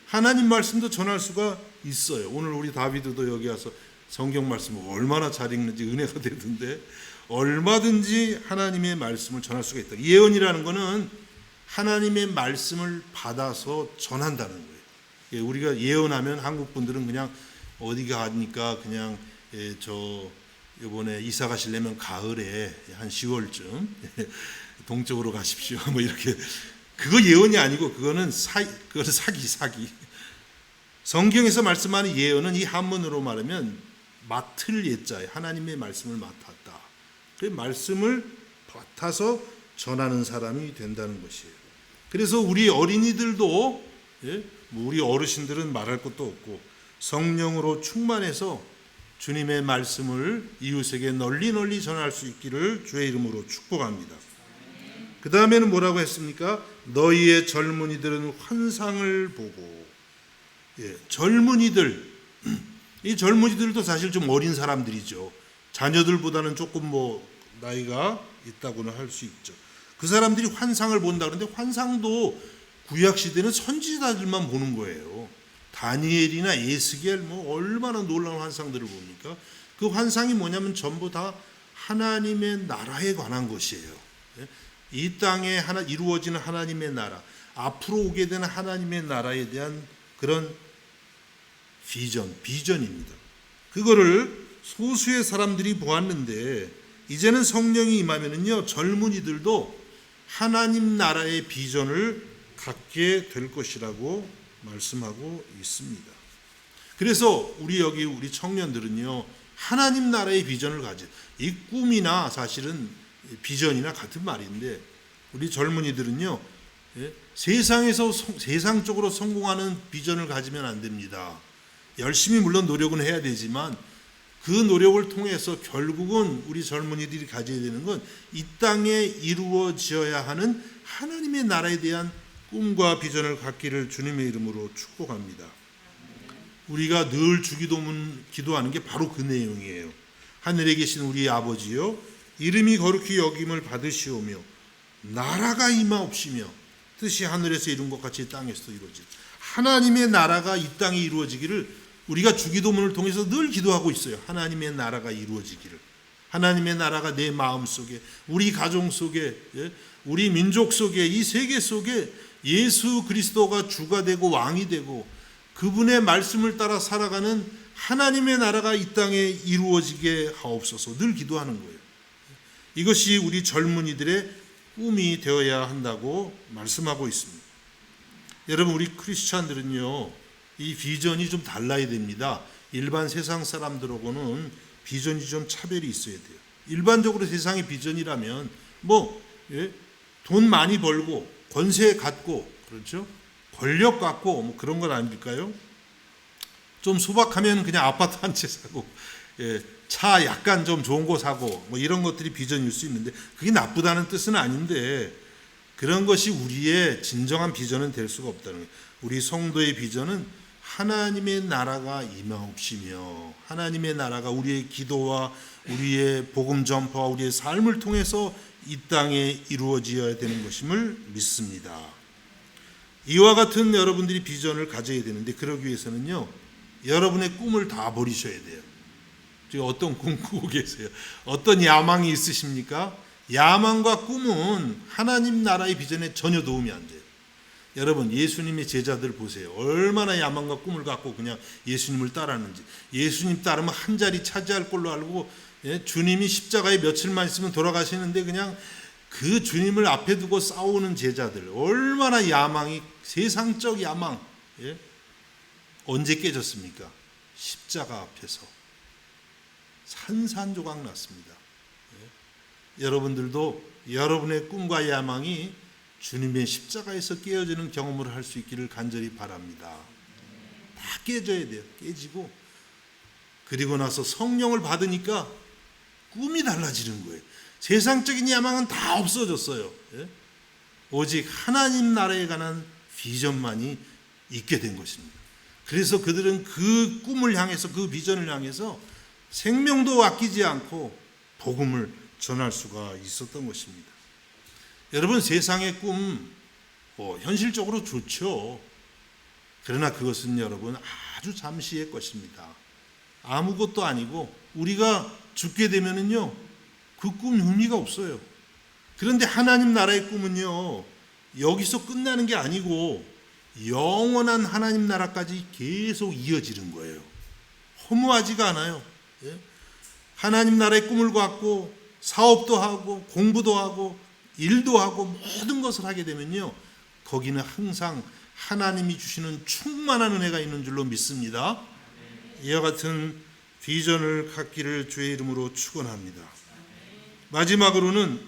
하나님 말씀도 전할 수가 있어요. 오늘 우리 다비드도 여기 와서 성경 말씀을 얼마나 잘 읽는지 은혜가 되던데 얼마든지 하나님의 말씀을 전할 수가 있다. 예언이라는 것은 하나님의 말씀을 받아서 전한다는 거예요. 우리가 예언하면 한국 분들은 그냥 어디 가니까 그냥 저 이번에 이사 가시려면 가을에 한 10월쯤 동쪽으로 가십시오. 뭐 이렇게 그거 예언이 아니고 그거는 사기. 성경에서 말씀하는 예언은 이 한문으로 말하면 맡을 예자에 하나님의 말씀을 맡았다. 그 말씀을 맡아서 전하는 사람이 된다는 것이에요. 그래서 우리 어린이들도 우리 어르신들은 말할 것도 없고 성령으로 충만해서 주님의 말씀을 이웃에게 널리 전할 수 있기를 주의 이름으로 축복합니다. 그 다음에는 뭐라고 했습니까? 너희의 젊은이들은 환상을 보고. 젊은이들, 이 젊은이들도 사실 좀 어린 사람들이죠. 자녀들보다는 조금 나이가 있다고는 할 수 있죠. 그 사람들이 환상을 본다 그러는데 환상도 구약 시대는 선지자들만 보는 거예요. 다니엘이나 에스겔 얼마나 놀라운 환상들을 봅니까? 그 환상이 뭐냐면 전부 다 하나님의 나라에 관한 것이에요. 이 땅에 이루어지는 하나님의 나라, 앞으로 오게 되는 하나님의 나라에 대한 그런 비전입니다. 그거를 소수의 사람들이 보았는데 이제는 성령이 임하면은요 젊은이들도 하나님 나라의 비전을 갖게 될 것이라고 말씀하고 있습니다. 그래서 우리 청년들은요 하나님 나라의 비전을 가져. 이 꿈이나 사실은 비전이나 같은 말인데 우리 젊은이들은요 세상에서 세상적으로 성공하는 비전을 가지면 안 됩니다. 열심히 물론 노력은 해야 되지만 그 노력을 통해서 결국은 우리 젊은이들이 가져야 되는 건 이 땅에 이루어져야 하는 하나님의 나라에 대한 꿈과 비전을 갖기를 주님의 이름으로 축복합니다. 우리가 늘 주기도문 기도하는 게 바로 그 내용이에요. 하늘에 계신 우리 아버지요 이름이 거룩히 여김을 받으시오며 나라가 임하옵시며 뜻이 하늘에서 이룬 것 같이 땅에서도 이루어지라. 하나님의 나라가 이 땅에 이루어지기를 우리가 주기도문을 통해서 늘 기도하고 있어요. 하나님의 나라가 이루어지기를. 하나님의 나라가 내 마음 속에, 우리 가정 속에, 우리 민족 속에, 이 세계 속에 예수 그리스도가 주가 되고 왕이 되고 그분의 말씀을 따라 살아가는 하나님의 나라가 이 땅에 이루어지게 하옵소서. 늘 기도하는 거예요. 이것이 우리 젊은이들의 꿈이 되어야 한다고 말씀하고 있습니다. 여러분 우리 크리스찬들은요 이 비전이 좀 달라야 됩니다. 일반 세상 사람들하고는 비전이 좀 차별이 있어야 돼요. 일반적으로 세상의 비전이라면 돈 많이 벌고 권세 갖고 그렇죠? 권력 갖고 그런 건 아닐까요? 좀 소박하면 그냥 아파트 한 채 사고 차 약간 좀 좋은 거 사고 이런 것들이 비전일 수 있는데 그게 나쁘다는 뜻은 아닌데 그런 것이 우리의 진정한 비전은 될 수가 없다는 거예요. 우리 성도의 비전은 하나님의 나라가 임하옵시며 하나님의 나라가 우리의 기도와 우리의 복음 전파와 우리의 삶을 통해서 이 땅에 이루어져야 되는 것임을 믿습니다. 이와 같은 여러분들이 비전을 가져야 되는데 그러기 위해서는요 여러분의 꿈을 다 버리셔야 돼요. 지금 어떤 꿈 꾸고 계세요? 어떤 야망이 있으십니까? 야망과 꿈은 하나님 나라의 비전에 전혀 도움이 안 돼요. 여러분 예수님의 제자들 보세요. 얼마나 야망과 꿈을 갖고 그냥 예수님을 따랐는지. 예수님 따르면 한 자리 차지할 걸로 알고 주님이 십자가에 며칠만 있으면 돌아가시는데 그냥 그 주님을 앞에 두고 싸우는 제자들. 얼마나 야망이 세상적 야망 언제 깨졌습니까? 십자가 앞에서 산산조각 났습니다. 여러분들도 여러분의 꿈과 야망이 주님의 십자가에서 깨어지는 경험을 할 수 있기를 간절히 바랍니다. 다 깨져야 돼요. 깨지고 그리고 나서 성령을 받으니까 꿈이 달라지는 거예요. 세상적인 야망은 다 없어졌어요. 오직 하나님 나라에 관한 비전만이 있게 된 것입니다. 그래서 그들은 그 꿈을 향해서 그 비전을 향해서 생명도 아끼지 않고 복음을 전할 수가 있었던 것입니다. 여러분 세상의 꿈 현실적으로 좋죠. 그러나 그것은 여러분 아주 잠시의 것입니다. 아무것도 아니고 우리가 죽게 되면은요 그 꿈 의미가 없어요. 그런데 하나님 나라의 꿈은요 여기서 끝나는 게 아니고 영원한 하나님 나라까지 계속 이어지는 거예요. 허무하지가 않아요. 예? 하나님 나라의 꿈을 갖고 사업도 하고 공부도 하고 일도 하고 모든 것을 하게 되면요, 거기는 항상 하나님이 주시는 충만한 은혜가 있는 줄로 믿습니다. 이와 같은 비전을 갖기를 주의 이름으로 축원합니다. 마지막으로는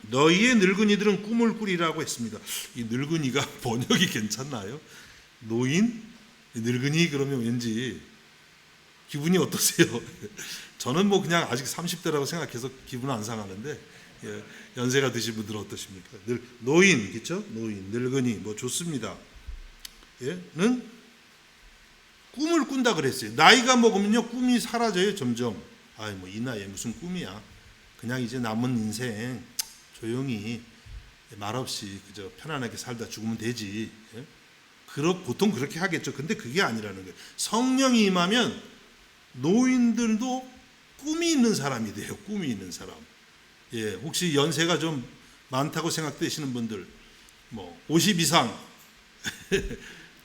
너희의 늙은이들은 꿈을 꾸리라고 했습니다. 이 늙은이가 번역이 괜찮나요? 노인? 늙은이 그러면 왠지 기분이 어떠세요? 저는 뭐 그냥 아직 30대라고 생각해서 기분은 안 상하는데, 예, 연세가 드신 분들은 어떠십니까? 노인, 그렇죠? 노인, 늙은이 뭐 좋습니다. 예? 는 꿈을 꾼다 그랬어요. 나이가 먹으면요 꿈이 사라져요, 점점. 아이 뭐 이 나이에 무슨 꿈이야? 그냥 이제 남은 인생 조용히 말없이 그저 편안하게 살다 죽으면 되지. 예? 보통 그렇게 하겠죠. 근데 그게 아니라는 거예요. 성령이 임하면 노인들도 꿈이 있는 사람이 돼요. 꿈이 있는 사람. 예, 혹시 연세가 좀 많다고 생각되시는 분들, 뭐 50 이상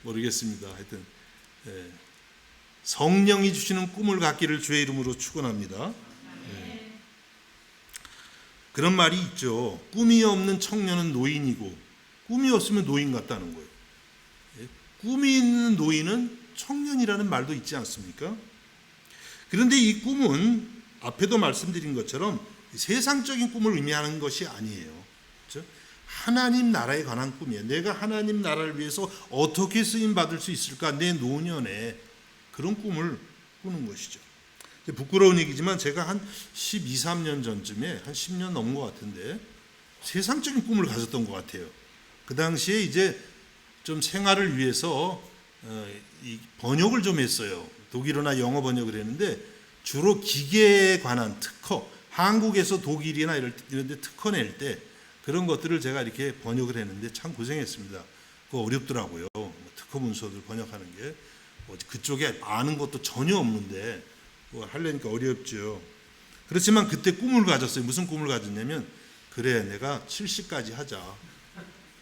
모르겠습니다. 하여튼 예, 성령이 주시는 꿈을 갖기를 주의 이름으로 축원합니다. 예. 그런 말이 있죠. 꿈이 없는 청년은 노인이고 꿈이 없으면 노인 같다는 거예요. 예. 꿈이 있는 노인은 청년이라는 말도 있지 않습니까? 그런데 이 꿈은 앞에도 말씀드린 것처럼 세상적인 꿈을 의미하는 것이 아니에요. 그렇죠? 하나님 나라에 관한 꿈이에요. 내가 하나님 나라를 위해서 어떻게 쓰임 받을 수 있을까? 내 노년에 그런 꿈을 꾸는 것이죠. 부끄러운 얘기지만 제가 한 12, 13년 전쯤에 한 10년 넘은 것 같은데 세상적인 꿈을 가졌던 것 같아요. 그 당시에 이제 좀 생활을 위해서 이 번역을 좀 했어요. 독일어나 영어 번역을 했는데 주로 기계에 관한 특허, 한국에서 독일이나 이런 데 특허 낼 때 그런 것들을 제가 이렇게 번역을 했는데 참 고생했습니다. 그거 어렵더라고요. 특허 문서들 번역하는 게. 그쪽에 아는 것도 전혀 없는데 하려니까 어렵죠. 그렇지만 그때 꿈을 가졌어요. 무슨 꿈을 가졌냐면, 그래 내가 70까지 하자.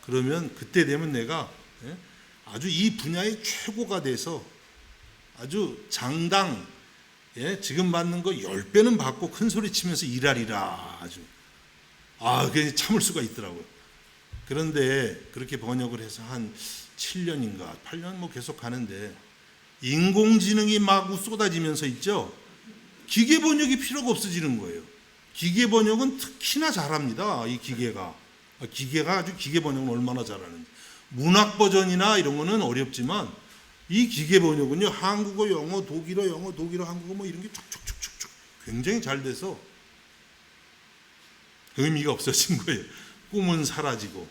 그러면 그때 되면 내가 아주 이 분야의 최고가 돼서 아주 장당 지금 받는 거 10배는 받고 큰 소리 치면서 일하리라. 아주 그게 참을 수가 있더라고요. 그런데 그렇게 번역을 해서 한 7년인가 8년 뭐 계속 가는데 인공지능이 막 쏟아지면서 있죠. 기계 번역이 필요가 없어지는 거예요. 기계 번역은 특히나 잘합니다. 이 기계가 아주 기계 번역은 얼마나 잘하는지. 문학 버전이나 이런 거는 어렵지만 이 기계 번역은요, 한국어, 영어, 독일어, 한국어 뭐 이런 게 촉촉촉촉 굉장히 잘 돼서 의미가 없어진 거예요. 꿈은 사라지고.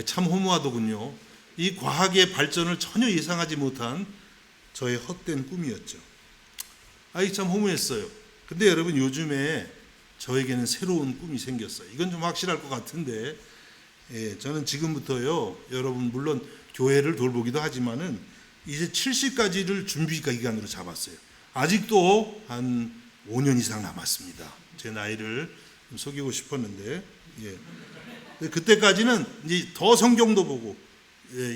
참 허무하더군요. 이 과학의 발전을 전혀 예상하지 못한 저의 헛된 꿈이었죠. 참 허무했어요. 근데 여러분, 요즘에 저에게는 새로운 꿈이 생겼어요. 이건 좀 확실할 것 같은데, 저는 지금부터요, 여러분 물론 교회를 돌보기도 하지만은 이제 70까지를 준비 기간으로 잡았어요. 아직도 한 5년 이상 남았습니다. 제 나이를 좀 속이고 싶었는데, 그때까지는 이제 더 성경도 보고,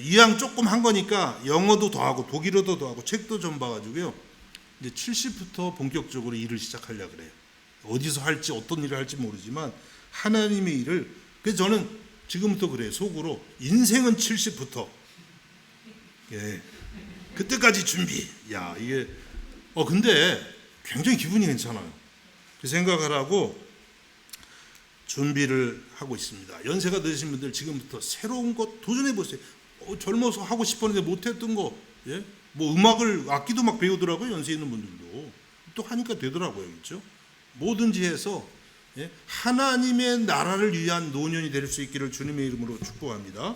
이왕 조금 한 거니까 영어도 더 하고 독일어도 더 하고 책도 좀 봐가지고요. 이제 70부터 본격적으로 일을 시작하려고 그래요. 어디서 할지 어떤 일을 할지 모르지만 하나님의 일을. 그래서 저는 지금부터 그래요. 속으로 인생은 70부터. 그때까지 준비. 이게 근데 굉장히 기분이 괜찮아요. 그 생각을 하고 준비를 하고 있습니다. 연세가 드신 분들 지금부터 새로운 것 도전해 보세요. 젊어서 하고 싶었는데 못했던 거, 뭐 악기도 막 배우더라고요. 연세 있는 분들도 또 하니까 되더라고요, 그렇죠? 뭐든지 해서 하나님의 나라를 위한 노년이 될 수 있기를 주님의 이름으로 축복합니다.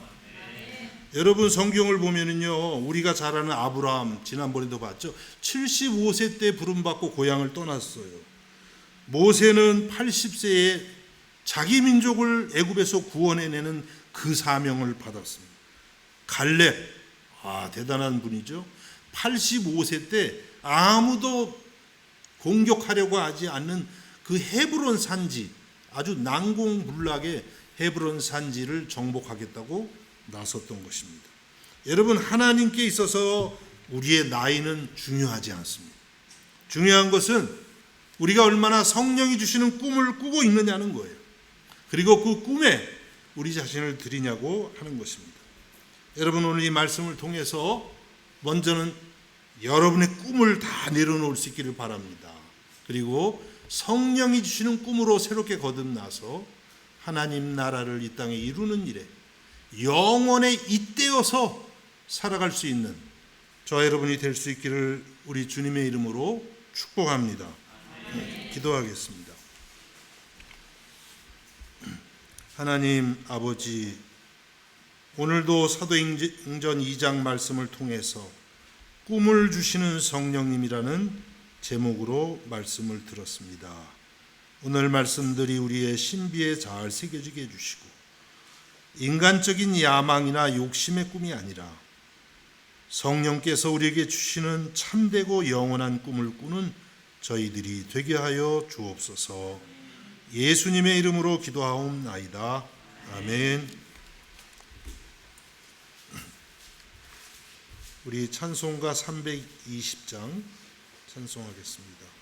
여러분, 성경을 보면은요, 우리가 잘 아는 아브라함, 지난번에도 봤죠. 75세 때 부름받고 고향을 떠났어요. 모세는 80세에 자기 민족을 애굽에서 구원해내는 그 사명을 받았습니다. 갈렙, 대단한 분이죠. 85세 때 아무도 공격하려고 하지 않는 그 헤브론 산지, 아주 난공불락의 헤브론 산지를 정복하겠다고 나섰던 것입니다. 여러분, 하나님께 있어서 우리의 나이는 중요하지 않습니다. 중요한 것은 우리가 얼마나 성령이 주시는 꿈을 꾸고 있느냐는 거예요. 그리고 그 꿈에 우리 자신을 드리냐고 하는 것입니다. 여러분, 오늘 이 말씀을 통해서 먼저는 여러분의 꿈을 다 내려놓을 수 있기를 바랍니다. 그리고 성령이 주시는 꿈으로 새롭게 거듭나서 하나님 나라를 이 땅에 이루는 일에 영원에 잇대어서 살아갈 수 있는 저와 여러분이 될 수 있기를 우리 주님의 이름으로 축복합니다. 기도하겠습니다. 하나님 아버지, 오늘도 사도행전 2장 말씀을 통해서 꿈을 주시는 성령님이라는 제목으로 말씀을 들었습니다. 오늘 말씀들이 우리의 신비에 잘 새겨지게 해주시고 인간적인 야망이나 욕심의 꿈이 아니라 성령께서 우리에게 주시는 참되고 영원한 꿈을 꾸는 저희들이 되게 하여 주옵소서. 예수님의 이름으로 기도하옵나이다. 아멘. 우리 찬송가 320장 찬송하겠습니다.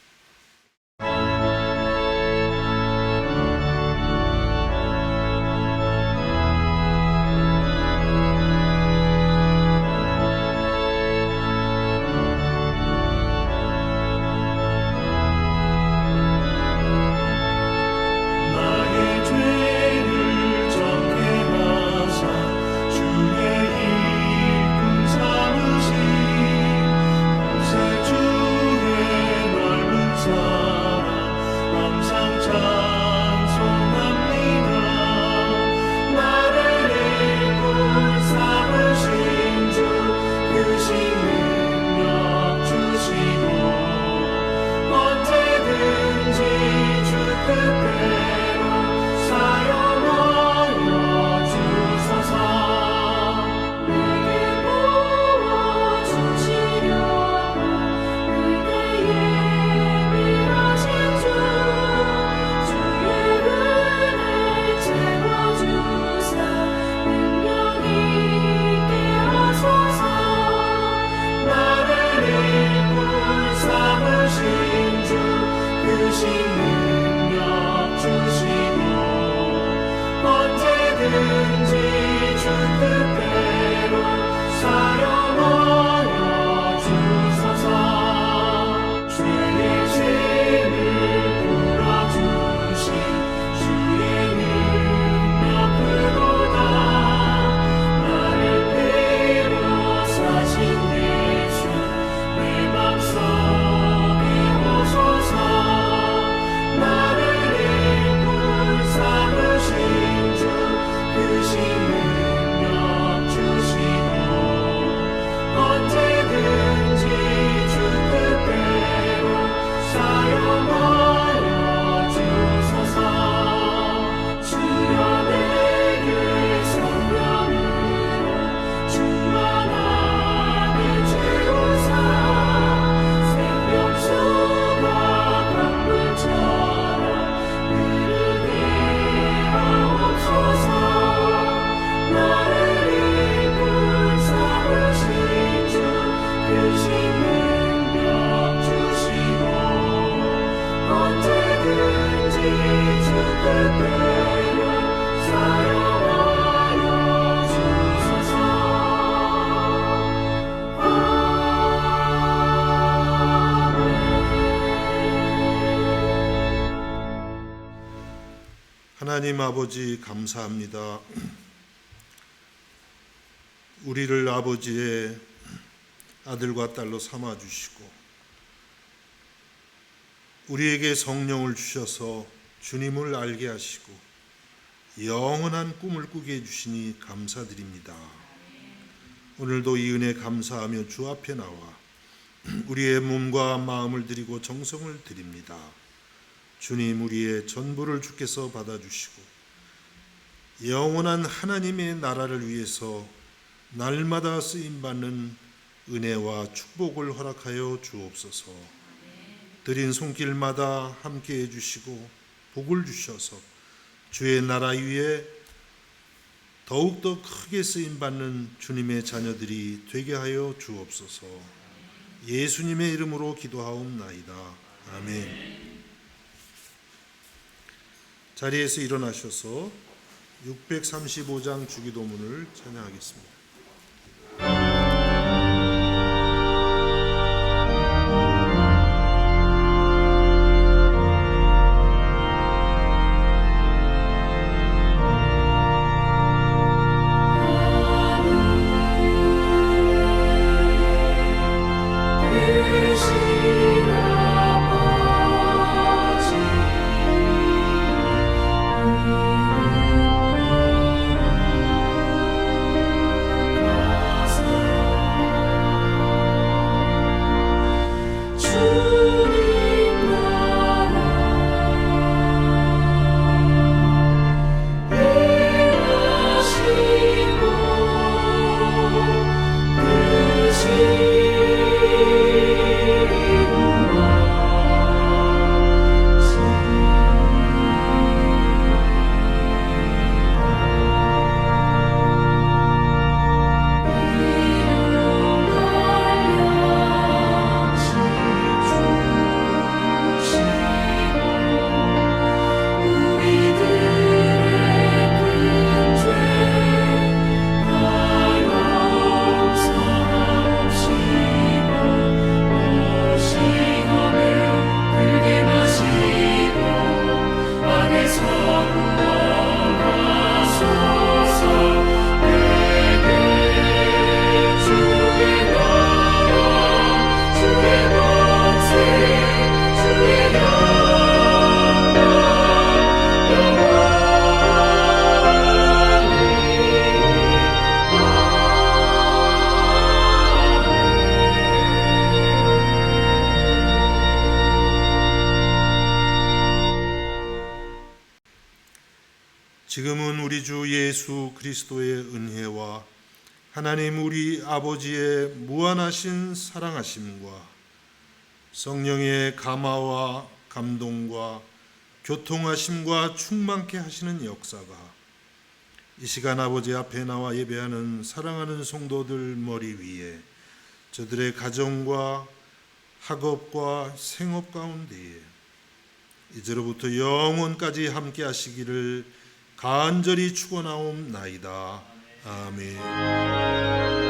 하나님 아버지 감사합니다. 우리를 아버지의 아들과 딸로 삼아주시고 우리에게 성령을 주셔서 주님을 알게 하시고 영원한 꿈을 꾸게 해주시니 감사드립니다. 오늘도 이 은혜 감사하며 주 앞에 나와 우리의 몸과 마음을 드리고 정성을 드립니다. 주님, 우리의 전부를 주께서 받아주시고 영원한 하나님의 나라를 위해서 날마다 쓰임받는 은혜와 축복을 허락하여 주옵소서. 드린 손길마다 함께해 주시고 복을 주셔서 주의 나라 위에 더욱더 크게 쓰임받는 주님의 자녀들이 되게 하여 주옵소서. 예수님의 이름으로 기도하옵나이다. 아멘. 자리에서 일어나셔서 635장 주기도문을 찬양하겠습니다. 지금은 우리 주 예수 그리스도의 은혜와 하나님 우리 아버지의 무한하신 사랑하심과 성령의 감화와 감동과 교통하심과 충만케 하시는 역사가 이 시간 아버지 앞에 나와 예배하는 사랑하는 성도들 머리 위에 저들의 가정과 학업과 생업 가운데에 이제로부터 영원까지 함께 하시기를 간절히 축원하옵나이다. 아멘.